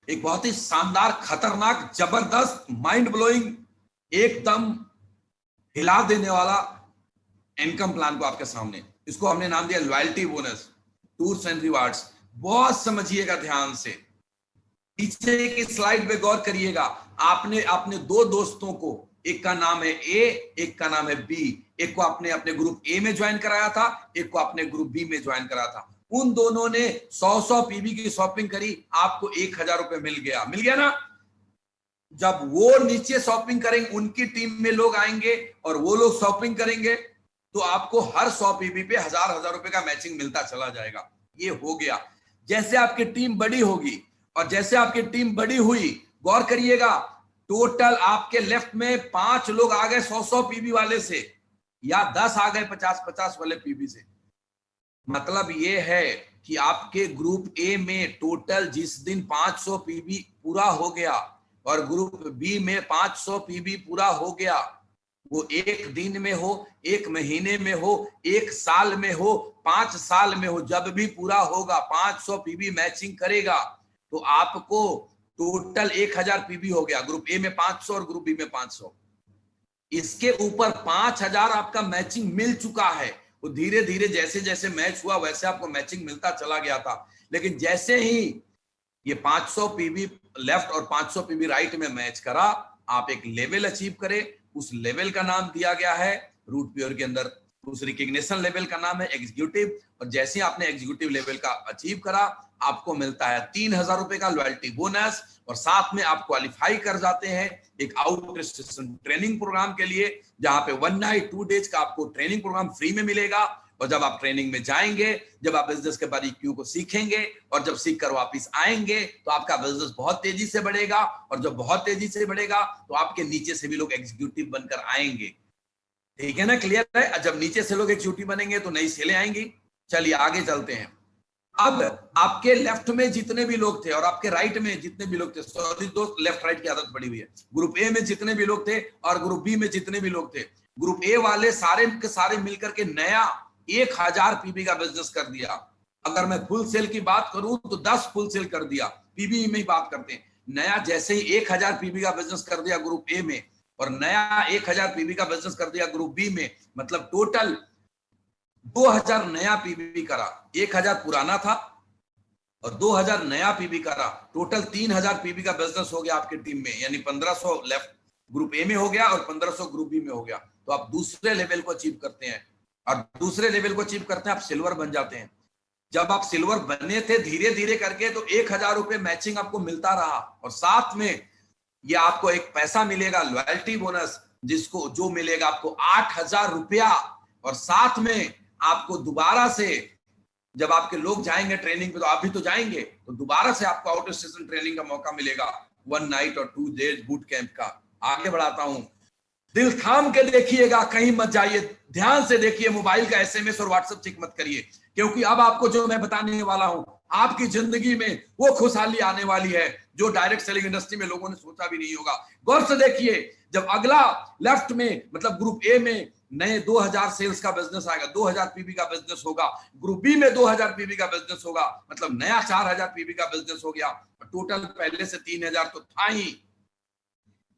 एक बहुत ही शानदार, खतरनाक, जबरदस्त, माइंड ब्लोइंग, एकदम हिला देने वाला इनकम प्लान को आपके सामने। इसको हमने नाम दिया loyalty bonus, tours and rewards. बहुत समझिएगा ध्यान से, पीछे की स्लाइड पे गौर करिएगा। आपने अपने 2 दोस्तों को, एक का नाम है ए, एक का नाम है बी, एक को आपने अपने ग्रुप ए में ज्वाइन कराया था, एक को आपने ग्रुप बी में ज्वाइन कराया था। उन दोनों ने 100 पीबी की शॉपिंग करी, आपको 1000 रुपए मिल गया ना। जब वो नीचे शॉपिंग करेंगे, उनकी टीम में लोग आएंगे और वो लोग शॉपिंग करेंगे, तो आपको हर 100 पीबी पे 1000 रुपए का मैचिंग मिलता चला जाएगा। ये हो गया। जैसे आपकी टीम बड़ी होगी और जैसे आपकी टीम बड़ी हुई, गौर करिएगा, टोटल आपके लेफ्ट में 5 लोग आ गए 100 पीबी वाले से, या 10 आ गए 50 वाले पीबी से। मतलब ये है कि आपके ग्रुप ए में टोटल जिस दिन 500 पीबी पूरा हो गया और ग्रुप बी में 500 पीबी पूरा हो गया, वो एक दिन में हो, एक महीने में हो, एक साल में हो, 5 साल में हो, जब भी पूरा होगा 500 पीबी मैचिंग करेगा तो आपको टोटल 1000 पीबी हो गया। ग्रुप ए में 500 और ग्रुप बी में 500। इसके ऊपर 5000 आपका मैचिंग मिल चुका है। वो धीरे धीरे जैसे जैसे मैच हुआ वैसे आपको मैचिंग मिलता चला गया था, लेकिन जैसे ही ये 500 पीबी लेफ्ट और 500 पीबी राइट में मैच करा, आप एक लेवल अचीव करें। उस लेवल का नाम दिया गया है रूट प्योर के अंदर, उस रिकग्निशन लेवल का नाम है एग्जीक्यूटिव। और जैसे ही आपने एग्जीक्यूटिव लेवल का अचीव करा, आपको मिलता है 3000 रुपए का लॉयल्टी बोनस, और साथ में आप क्वालिफाई कर जाते हैं एक आउट स्टेशन ट्रेनिंग प्रोग्राम के लिए, जहां पे 1 नाइट 2 डेज का आपको ट्रेनिंग प्रोग्राम फ्री में मिलेगा। और जब आप ट्रेनिंग में जाएंगे, जब आप बिजनेस के बारीकियों को सीखेंगे और जब सीख कर वापिस आएंगे, तो आपका बिजनेस बहुत तेजी से बढ़ेगा। और जब बहुत तेजी से बढ़ेगा तो आपके नीचे से भी लोग एग्जीक्यूटिव बनकर आएंगे। ठीक है ना, क्लियर है? जब नीचे से लोग एग्जीक्यूटिव बनेंगे तो नई सेलें आएंगी। चलिए आगे चलते हैं। अब आपके लेफ्ट में जितने भी लोग थे और आपके राइट में जितने भी लोग थे, सॉरी दोस्त, लेफ्ट राइट की आदत पड़ी हुई है। ग्रुप ए में जितने भी लोग थे और ग्रुप बी में जितने भी लोग थे, ग्रुप ए वाले सारे के सारे मिलकर के नया 1000 पीबी का बिजनेस कर दिया। अगर मैं फुल सेल की बात करूं तो 10 फुल सेल कर दिया। पीबी में ही बात करते हैं। नया जैसे ही 1000 पीबी का बिजनेस कर दिया ग्रुप ए में, और नया 1000 पीबी का बिजनेस कर दिया ग्रुप बी में, मतलब टोटल 2000 नया पीबी करा। 1000 पुराना था और 2000 नया पीबी करा। टोटल 3000 पीबी का बिजनेस हो गया आपकी टीम में, यानी 1500 लेफ्ट ग्रुप ए में हो गया और 1500 ग्रुप बी में हो गया। तो आप दूसरे लेवल को अचीव करते हैं, और दूसरे लेवल को अचीव करते हैं आप सिल्वर बन जाते हैं। जब आप सिल्वर बने थे धीरे धीरे करके, तो 1000 रुपए मैचिंग आपको मिलता रहा, और साथ में ये आपको एक पैसा मिलेगा लॉयल्टी बोनस, जिसको जो मिलेगा आपको 8000 रुपया। और साथ में आपको दोबारा से जब आपके लोग जाएंगे ट्रेनिंग पे, तो आप भी तो जाएंगे, तो दोबारा से आपको आउट स्टेशन ट्रेनिंग का मौका मिलेगा 1 नाइट और 2 डेज बूट कैंप का। आगे बढ़ाता हूं, दिल थाम के देखिएगा, कहीं मत जाइए, ध्यान से देखिए, मोबाइल का एसएमएस और व्हाट्सएप चेक मत करिए, क्योंकि अब आपको जो मैं बताने वाला हूं, आपकी जिंदगी में वो खुशहाली आने वाली है जो डायरेक्ट सेलिंग इंडस्ट्री में लोगों ने सोचा भी नहीं होगा। गौर से देखिए, जब अगला लेफ्ट में मतलब ग्रुप ए में नए 2000 सेल्स का बिजनेस आएगा, 2000 पीबी का बिजनेस होगा, ग्रुप बी में 2000 पीबी का बिजनेस होगा, मतलब नया 4000 पीबी का बिजनेस हो गया। टोटल पहले से 3000 तो था ही,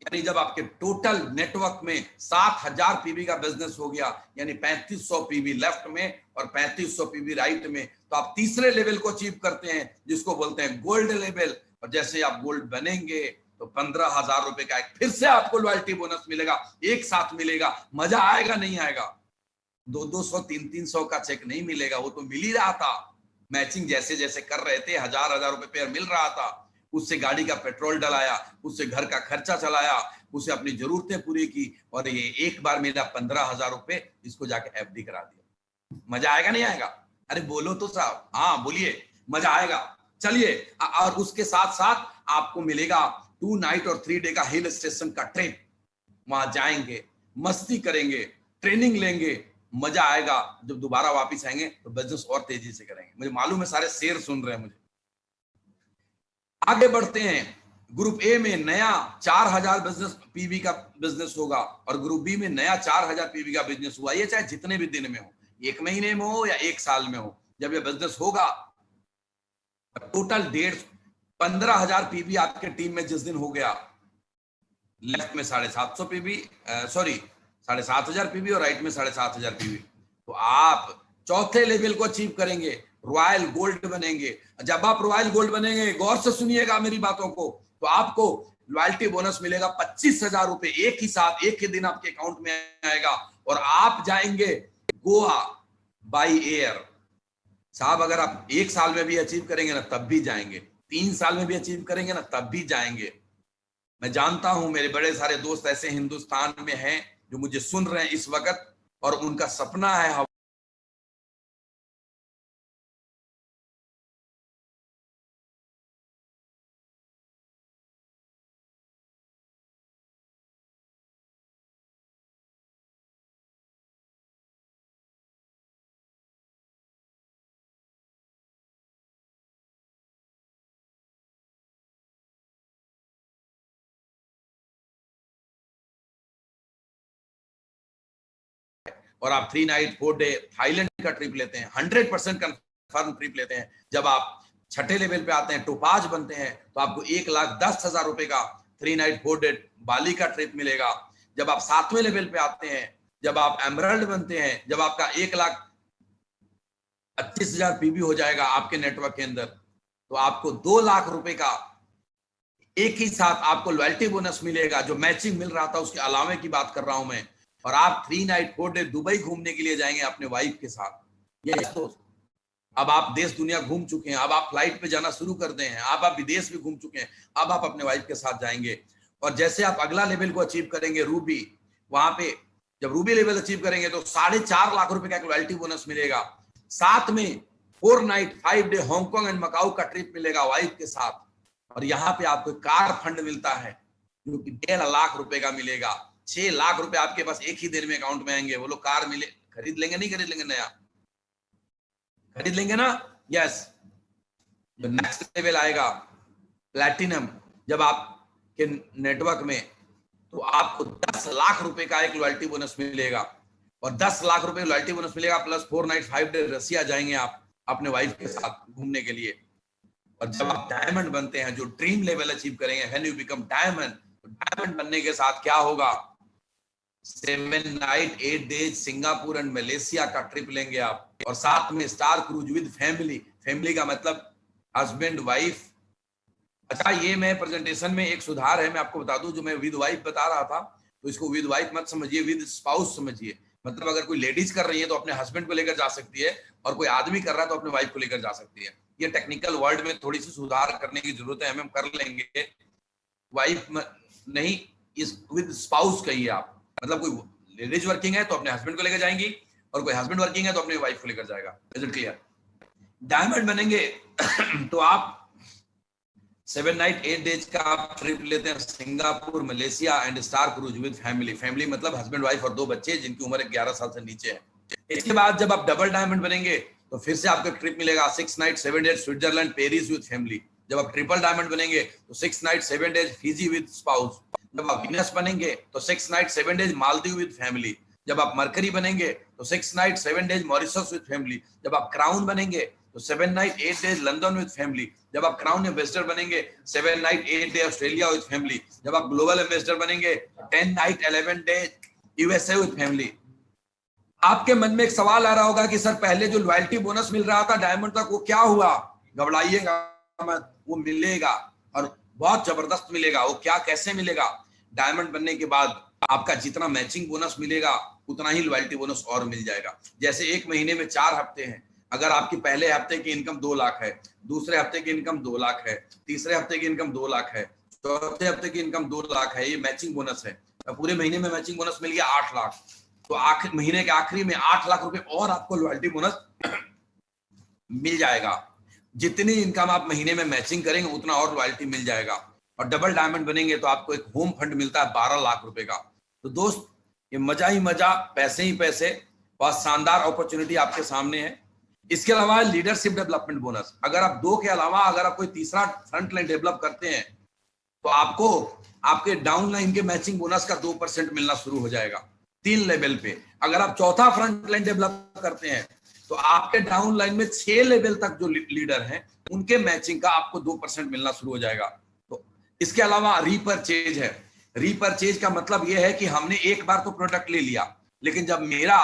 यानी जब आपके टोटल नेटवर्क में 7000 पीबी का बिजनेस हो गया, यानी 3500 पीबी लेफ्ट में और 3500 पीबी राइट में, तो आप तीसरे लेवल को अचीव करते हैं जिसको बोलते हैं गोल्ड लेवल। और जैसे आप गोल्ड बनेंगे तो 15000 रुपए का एक फिर से आपको लॉयल्टी बोनस मिलेगा, एक साथ मिलेगा। मजा आएगा नहीं आएगा? 200 300 का चेक नहीं मिलेगा, वो तो मिल ही रहा था। मैचिंग जैसे जैसे कर रहे थे 1000 रुपए पेयर मिल रहा था, उससे गाड़ी का पेट्रोल डलाया, उससे घर का खर्चा चलाया, उससे अपनी जरूरतें पूरी की, और ये एक बार मेरा 15000 रुपए इसको जाके एफडी करा दिया। मजा आएगा नहीं आएगा? अरे बोलो तो साहब, हाँ बोलिए, मजा आएगा। चलिए, और उसके साथ साथ आपको मिलेगा 2 नाइट और 3 डे का हिल स्टेशन का ट्रिप। वहां जाएंगे, मस्ती करेंगे, ट्रेनिंग लेंगे, मजा आएगा। जब दोबारा वापस आएंगे तो बिजनेस और तेजी से करेंगे। मुझे मालूम है सारे शेर सुन रहे हैं मुझे। आगे बढ़ते हैं। ग्रुप ए में नया 4000 बिजनेस पीबी का बिजनेस होगा, और ग्रुप बी में नया 4000 पीबी का बिजनेस हुआ। ये चाहे जितने भी दिन में हो, 1 महीने में हो या 1 साल में हो, जब ये बिजनेस होगा, टोटल 15,000 पीबी आपके टीम में जिस दिन हो गया, लेफ्ट में 750 पीबी, सॉरी 7500 पीबी, और राइट में 7500 पीबी, तो आप चौथे लेवल को अचीव करेंगे, रॉयल गोल्ड बनेंगे। जब आप रॉयल गोल्ड बनेंगे, गौर से सुनिएगा मेरी बातों को, तो आपको लॉयल्टी बोनस मिलेगा 25,000 रुपए एक ही साथ, एक ही दिन आपके अकाउंट में आएगा, और आप जाएंगे गोवा बाई एयर। साहब अगर आप 1 साल में भी अचीव करेंगे ना तब भी जाएंगे, 3 साल में भी अचीव करेंगे ना तब भी जाएंगे। मैं जानता हूं मेरे बड़े सारे दोस्त ऐसे हिंदुस्तान में हैं जो मुझे सुन रहे हैं इस वक्त, और उनका सपना है और आप 3 नाइट 4 डे थाईलैंड का ट्रिप लेते हैं, 100% कंफर्म ट्रिप लेते हैं, जब आप छठे लेवल पे आते हैं, टोपाज बनते हैं, तो आपको 1,10,000 रुपए का 3 नाइट 4 डे बाली का ट्रिप मिलेगा। जब आप 7वें लेवल पे आते हैं, जब आप एमरल्ड बनते हैं, जब आपका 1,25,000 पीबी हो जाएगा आपके नेटवर्क के अंदर, तो आपको 2 लाख रुपए का एक ही साथ आपको लॉयल्टी बोनस मिलेगा। जो मैचिंग मिल रहा था उसके अलावे की बात कर रहा हूं मैं। और आप 3 नाइट 4 डे दुबई घूमने के लिए जाएंगे अपने वाइफ के साथ। ये दोस्त, अब आप देश दुनिया घूम चुके हैं, अब आप फ्लाइट पे जाना शुरू कर दे हैं, अब आप विदेश भी घूम चुके हैं, अब आप अपने वाइफ के साथ जाएंगे। और जैसे आप अगला लेवल को अचीव करेंगे रूबी, वहां पे जब रूबी लेवल अचीव करेंगे तो 4.5 लाख रुपए का एक लॉयल्टी बोनस मिलेगा। साथ में 4 night 5 day Hong Kong and Macau का ट्रिप मिलेगा वाइफ के साथ। और यहाँ पे आपको कार फंड मिलता है जो कि 1.5 लाख रुपए का मिलेगा। 6 लाख रुपए आपके पास एक ही दिन में अकाउंट में आएंगे। वो लोग कार मिले, खरीद लेंगे, नहीं खरीद लेंगे, नया खरीद लेंगे ना? यस। जो नेक्स्ट लेवल आएगा प्लैटिनम, जब आपके नेटवर्क में, तो आपको 10 लाख रुपए का एक लॉयल्टी बोनस मिलेगा। और 10 लाख रुपए लॉयल्टी बोनस मिलेगा प्लस 4 नाइट 5 डे रसिया जाएंगे आप अपने वाइफ के साथ घूमने के लिए। और जब आप डायमंड बनते हैं, जो ड्रीम लेवल अचीव करेंगे, व्हेन यू बिकम डायमंड, तो डायमंड बनने के साथ क्या होगा? 7 night 8 days Singapore and Malaysia का ट्रिप लेंगे आप। और साथ में star cruise with family. Family का मतलब हस्बैंड वाइफ। अच्छा, ये मैं प्रेजेंटेशन में एक सुधार है, मैं आपको बता दूं। जो मैं विद वाइफ बता रहा था, तो इसको विद वाइफ मत समझिए, विद स्पाउस समझिए। मतलब अगर कोई लेडीज कर रही है तो अपने हस्बैंड को लेकर जा सकती है, और कोई आदमी कर रहा है तो अपने वाइफ को लेकर जा सकती है। ये टेक्निकल वर्ड में थोड़ी सी सुधार करने की जरूरत है, हम कर लेंगे। वाइफ नहीं, इस विद स्पाउस कहिए आप। मतलब कोई लेडीज वर्किंग है तो अपने हस्बैंड को लेकर जाएंगी, और कोई हस्बैंड वर्किंग है तो अपने वाइफ को लेकर जाएगा। Is it clear? डायमंड बनेंगे तो आप 7 नाइट 8 डेज का आप ट्रिप लेते हैं Singapore, Malaysia and star cruise with family. Family मतलब हस्बैंड वाइफ और 2 बच्चे जिनकी उम्र 11 साल से नीचे है। इसके बाद जब आप डबल डायमंड बनेंगे तो फिर से आपको ट्रिप मिलेगा 6 night 7 days Switzerland Paris with family. जब आप ट्रिपल डायमंड बनेंगे तो 6 night 7 days Fiji with spouse. जब आप वीनस बनेंगे तो 6 night 7 days Maldives with family. जब आप मरकरी बनेंगे तो 6 night 7 days Mauritius with family. जब आप क्राउन बनेंगे तो 7 night 8 days London with family. जब आप क्राउन एम्बेसडर बनेंगे 7 night 8 day Australia with family. जब आप ग्लोबल एम्बेसडर बनेंगे 10 night 11 day USA with family. आपके मन में एक सवाल आ रहा होगा कि सर पहले जो लॉयल्टी बोनस मिल रहा था डायमंड तक, वो क्या हुआ? घबराइएगा मत, वो मिलेगा और बहुत जबरदस्त मिलेगा। वो क्या, कैसे मिलेगा? डायमंड बनने के बाद आपका जितना मैचिंग बोनस मिलेगा उतना ही लॉयल्टी बोनस और मिल जाएगा। जैसे एक महीने में 4 हफ्ते हैं, अगर आपकी पहले हफ्ते की इनकम 2 लाख है, दूसरे हफ्ते की इनकम 2 लाख है, तीसरे हफ्ते की इनकम 2 लाख है, चौथे हफ्ते की इनकम 2 लाख है, ये मैचिंग बोनस है। पूरे महीने में मैचिंग बोनस मिल गया 8 लाख, तो आखिर महीने के आखिरी में 8 लाख रुपए और आपको लॉयल्टी बोनस मिल जाएगा। जितनी इनकम आप महीने में मैचिंग करेंगे उतना और लॉयल्टी मिल जाएगा। और डबल डायमंड बनेंगे तो आपको एक होम फंड मिलता है 12 लाख रुपए का। तो दोस्त, ये मजा ही मजा, पैसे ही पैसे, बहुत शानदार अपॉर्चुनिटी आपके सामने है। इसके अलावा लीडरशिप डेवलपमेंट बोनस, अगर आप 2 के अलावा अगर आप कोई तीसरा फ्रंट लाइन डेवलप करते हैं तो आपको आपके डाउन लाइन के मैचिंग बोनस का 2% मिलना शुरू हो जाएगा 3 लेवल पे। अगर आप चौथा फ्रंट लाइन डेवलप करते हैं तो आपके डाउन लाइन में 6 लेवल तक जो लीडर हैं उनके मैचिंग का आपको 2% मिलना शुरू हो जाएगा। तो इसके अलावा रीपरचेज है। रीपरचेज का मतलब यह है कि हमने एक बार तो प्रोडक्ट ले लिया, लेकिन जब मेरा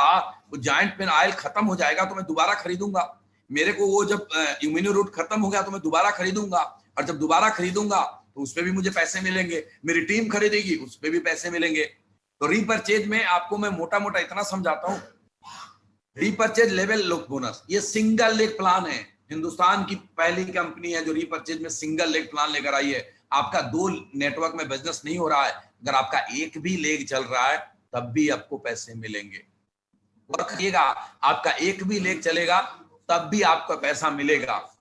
वो जॉइंट पेन ऑयल खत्म हो जाएगा तो मैं दोबारा खरीदूंगा। मेरे को वो जब इम्यूनो रूट खत्म हो गया तो मैं दोबारा खरीदूंगा, और जब दोबारा खरीदूंगा तो उसपे भी मुझे पैसे मिलेंगे, मेरी टीम खरीदेगी उसपे भी पैसे मिलेंगे। तो रीपरचेज में आपको मैं मोटा मोटा इतना समझाता हूं। रीपरचेज लेवल लोक बोनस, ये सिंगल लेग प्लान है। हिंदुस्तान की पहली कंपनी है जो रीपरचेज में सिंगल लेग प्लान लेकर आई है। आपका 2 नेटवर्क में बिजनेस नहीं हो रहा है, अगर आपका एक भी लेग चल रहा है तब भी आपको पैसे मिलेंगे। और कहिएगा, आपका एक भी लेग चलेगा तब भी आपका पैसा मिलेगा।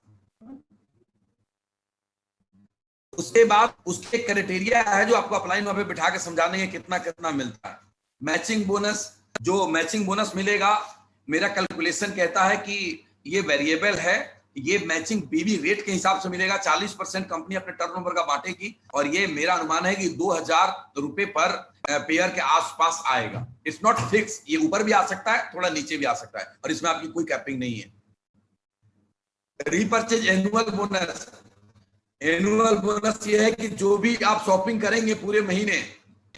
उसके बाद उसके क्राइटेरिया है जो आपको अपलाइन वहां पे बिठा के समझा देंगे कितना कितना मिलता है। मैचिंग बोनस, जो मैचिंग बोनस मिलेगा, मेरा कैलकुलेशन कहता है कि ये वेरिएबल है, ये मैचिंग बीबी रेट के हिसाब से मिलेगा। 40% कंपनी अपने टर्नओवर का बांटेगी, और ये मेरा अनुमान है कि 2000 रुपए पर पेयर के आसपास आएगा। इट्स नॉट फिक्स, ये ऊपर भी आ सकता है, थोड़ा नीचे भी आ सकता है, और इसमें आपकी कोई कैपिंग नहीं है। Repurchase annual bonus, annual bonus ये है कि जो भी आप शॉपिंग करेंगे पूरे महीने,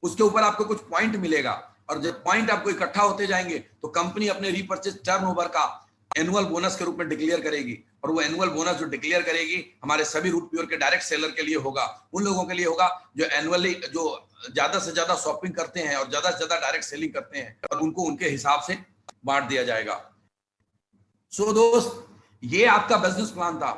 उसके ऊपर आपको कुछ पॉइंट मिलेगा, और जब पॉइंट आपको इकट्ठा होते जाएंगे तो कंपनी अपने रीपर्चेज टर्नओवर का एनुअल बोनस के रूप में डिक्लेयर करेगी। और वो एनुअल बोनस जो डिक्लेयर करेगी हमारे सभी रूट प्योर के डायरेक्ट सेलर के लिए होगा, उन लोगों के लिए होगा जो एनुअली जो ज्यादा से ज्यादा शॉपिंग करते हैं और ज्यादा से ज्यादा डायरेक्ट सेलिंग करते हैं, और उनको उनके हिसाब से बांट दिया जाएगा। सो दोस्त, ये आपका बिजनेस प्लान था।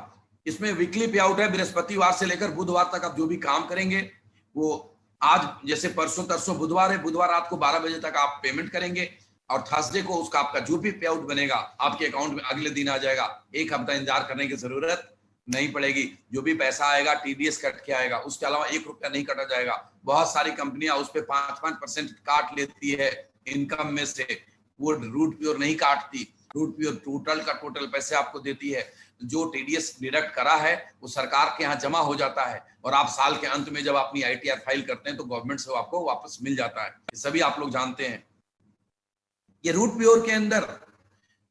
इसमें वीकली पे आउट है, बृहस्पतिवार से लेकर बुधवार तक आप जो भी काम करेंगे वो, आज जैसे परसों तरसों बुधवार है, बुधवार रात को 12 बजे तक आप पेमेंट करेंगे, और थर्सडे को उसका आपका जो भी पे आउट बनेगा आपके अकाउंट में अगले दिन आ जाएगा। एक हफ्ता इंतजार करने की जरूरत नहीं पड़ेगी। जो भी पैसा आएगा टीडीएस कट के आएगा, उसके अलावा 1 रुपया नहीं कटा जाएगा। बहुत सारी कंपनियां उस पर 5-5% काट लेती है इनकम में से, वो रूट प्योर नहीं काटती। रूट प्योर टोटल का टोटल पैसे आपको देती है। जो टीडीएस डिडक्ट करा है वो सरकार के यहाँ जमा हो जाता है, और आप साल के अंत में जब अपनी आईटीआर फाइल करते हैं तो गवर्नमेंट से आपको वापस मिल जाता है। ये सभी आप लोग जानते हैं। ये रूट प्योर के अंदर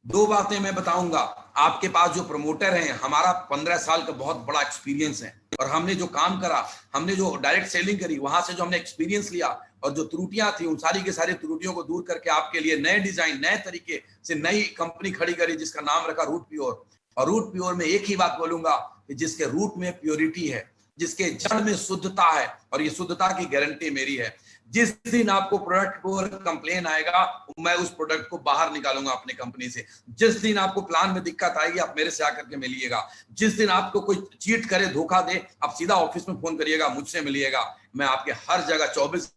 2 बातें मैं बताऊंगा। आपके पास जो प्रमोटर हैं, हमारा 15 साल का बहुत बड़ा एक्सपीरियंस है, और हमने जो काम करा, हमने जो डायरेक्ट सेलिंग करी, वहां से जो हमने एक्सपीरियंस लिया, और जो त्रुटियां थी उन सारी की सारी त्रुटियों को दूर करके आपके लिए नए डिजाइन, नए तरीके से नई कंपनी खड़ी करी, जिसका नाम रखा रूट प्योर। और रूट प्योर में एक ही बात बोलूंगा कि जिसके रूट में प्योरिटी है, जिसके जड़ में शुद्धता है, और ये शुद्धता की गारंटी मेरी है। जिस दिन आपको प्रोडक्ट को कंप्लेन आएगा, मैं उस प्रोडक्ट को बाहर निकालूंगा अपने कंपनी से। जिस दिन आपको प्लान में दिक्कत आएगी, आप मेरे से आकर के मिलिएगा। जिस दिन आपको कोई चीट करे, धोखा दे, आप सीधा ऑफिस में फोन करिएगा, मुझसे मिलिएगा। मैं आपके हर जगह 24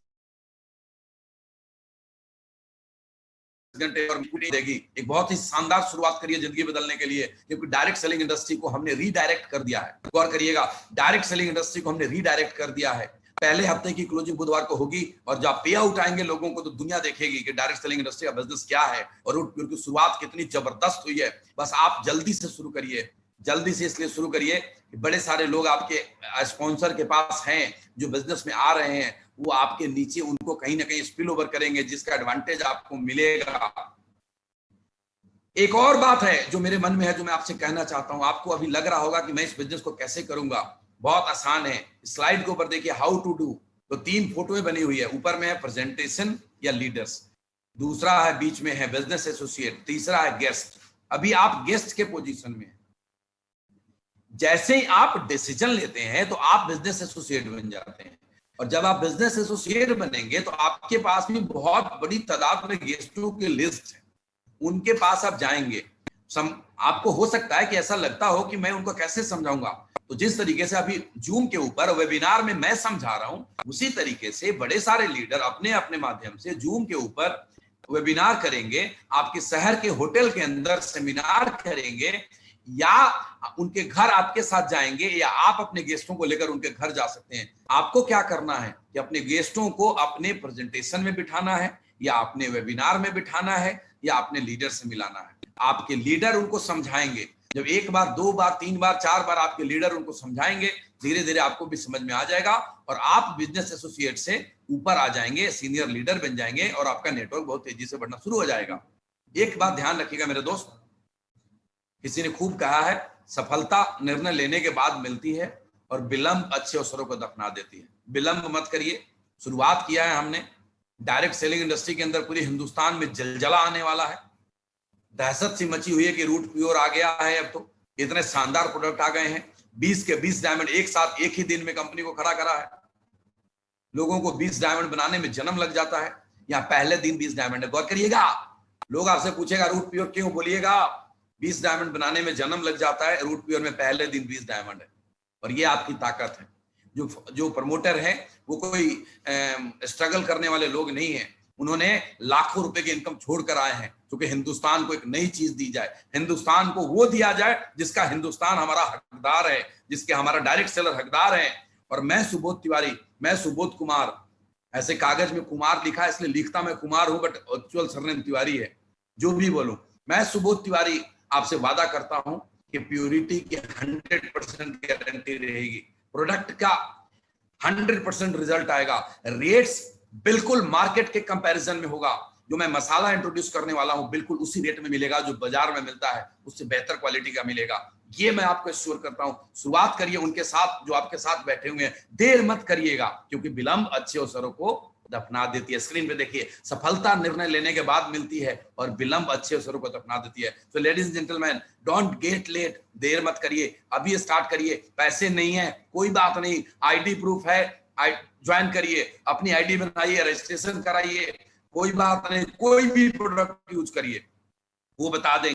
घंटे और देगी। एक बहुत ही शानदार शुरुआत करिए जिंदगी बदलने के लिए, क्योंकि डायरेक्ट सेलिंग इंडस्ट्री को हमने रीडायरेक्ट कर दिया है। गौर करिएगा, डायरेक्ट सेलिंग इंडस्ट्री को हमने रीडायरेक्ट कर दिया है। पहले हफ्ते की क्लोजिंग बुधवार को होगी, और जब पे आउट आएंगे लोगों को, तो दुनिया देखेगी कि डायरेक्ट सेलिंग इंडस्ट्री का बिजनेस क्या है और रूट प्योर की शुरुआत कितनी जबरदस्त हुई है। बस आप जल्दी से शुरू करिए, जल्दी से इसलिए शुरू करिए कि बड़े सारे लोग आपके स्पॉन्सर के पास हैं जो बिजनेस में आ रहे हैं, वो आपके नीचे उनको कहीं ना कहीं स्पिल ओवर करेंगे, जिसका एडवांटेज आपको मिलेगा। एक और बात है जो मेरे मन में है, जो मैं आपसे कहना चाहता हूं। आपको अभी लग रहा होगा कि मैं इस बिजनेस को कैसे करूंगा, बहुत आसान है। स्लाइड के ऊपर देखिए हाउ टू डू, तो 3 फोटोएं बनी हुई है। ऊपर में है प्रेजेंटेशन या लीडर्स, दूसरा है बीच में है बिजनेस एसोसिएट, तीसरा है गेस्ट। अभी आप गेस्ट के पोजीशन में हैं। जैसे ही आप डिसीजन लेते हैं तो आप बिजनेस एसोसिएट बन जाते हैं, और जब आप बिजनेस एसोसिएट बनेंगे तो आपके पास भी बहुत बड़ी तादाद में गेस्टों की लिस्ट है। उनके पास आप जाएंगे, आपको हो सकता है कि ऐसा लगता हो कि मैं उनको कैसे समझाऊंगा। तो जिस तरीके से अभी जूम के ऊपर वेबिनार में मैं समझा रहा हूं, उसी तरीके से बड़े सारे लीडर अपने अपने माध्यम से जूम के ऊपर वेबिनार करेंगे, आपके शहर के होटल के अंदर सेमिनार करेंगे, या उनके घर आपके साथ जाएंगे, या आप अपने गेस्टों को लेकर उनके घर जा सकते हैं। आपको क्या करना है कि अपने गेस्टों को अपने प्रेजेंटेशन में बिठाना है, या अपने वेबिनार में बिठाना है, या अपने लीडर से मिलाना है। आपके लीडर उनको समझाएंगे। जब 1 बार 2 बार 3 बार 4 बार आपके लीडर उनको समझाएंगे, धीरे धीरे आपको भी समझ में आ जाएगा, और आप बिजनेस एसोसिएट से ऊपर आ जाएंगे, सीनियर लीडर बन जाएंगे, और आपका नेटवर्क बहुत तेजी से बढ़ना शुरू हो जाएगा। एक बात ध्यान रखिएगा मेरे दोस्त, किसी ने खूब कहा है, सफलता निर्णय लेने के बाद मिलती है, और विलंब अच्छे अवसरों को दफना देती है। विलंब मत करिए। शुरुआत किया है हमने, डायरेक्ट सेलिंग इंडस्ट्री के अंदर पूरे हिंदुस्तान में जलजला आने वाला है। दहशत सी मची हुई है कि रूट प्योर आ गया है। अब तो इतने शानदार प्रोडक्ट आ गए हैं, 20 के 20 डायमंड एक साथ एक ही दिन में कंपनी को खड़ा करा है। लोगों को 20 डायमंड बनाने में जन्म लग जाता है, या पहले दिन 20 डायमंड है। गौर करिएगा, लोग आपसे पूछेगा रूट प्योर क्यों, बोलिएगा 20 डायमंड बनाने में जन्म लग जाता है, रूट प्योर में पहले दिन 20 डायमंड है। और ये आपकी ताकत है। जो प्रमोटर है वो कोई स्ट्रगल करने वाले लोग नहीं है। उन्होंने लाखों रुपए की इनकम छोड़कर आए हैं, क्योंकि हिंदुस्तान को एक नई चीज दी जाए, हिंदुस्तान को वो दिया जाए जिसका हिंदुस्तान हमारा हकदार है, जिसके हमारा डायरेक्ट सेलर हकदार है। और मैं सुबोध तिवारी, मैं सुबोध कुमार, ऐसे कागज में कुमार लिखा है इसलिए लिखता मैं कुमार हूं, बट एक्चुअल सरनेम तिवारी है। जो भी बोलूं, मैं सुबोध तिवारी आपसे वादा करता हूं कि प्योरिटी की 100% गारंटी रहेगी, प्रोडक्ट का 100% रिजल्ट आएगा, रेट्स बिल्कुल मार्केट के कंपैरिजन में होगा। जो मैं मसाला इंट्रोड्यूस करने वाला हूं बिल्कुल उसी रेट में मिलेगा जो बाजार में मिलता है, उससे बेहतर क्वालिटी का मिलेगा। ये मैं आपको एश्योर करता हूं। शुरुआत करिए उनके साथ जो आपके साथ बैठे हुए हैं, देर मत करिएगा, क्योंकि विलंब अच्छे अवसरों को दफना देती है। स्क्रीन पे देखिए, सफलता निर्णय लेने के बाद मिलती है और विलंब अच्छे अवसरों को दफना देती है। तो ladies and gentleman, don't get late, देर मत करिए, अभी स्टार्ट करिए। पैसे नहीं है कोई बात नहीं, आईडी प्रूफ है, ज्वाइन करिए, अपनी आईडी बनाइए, रजिस्ट्रेशन कराइए, कोई बात नहीं, कोई भी प्रोडक्ट यूज करिए, वो बता देंगे।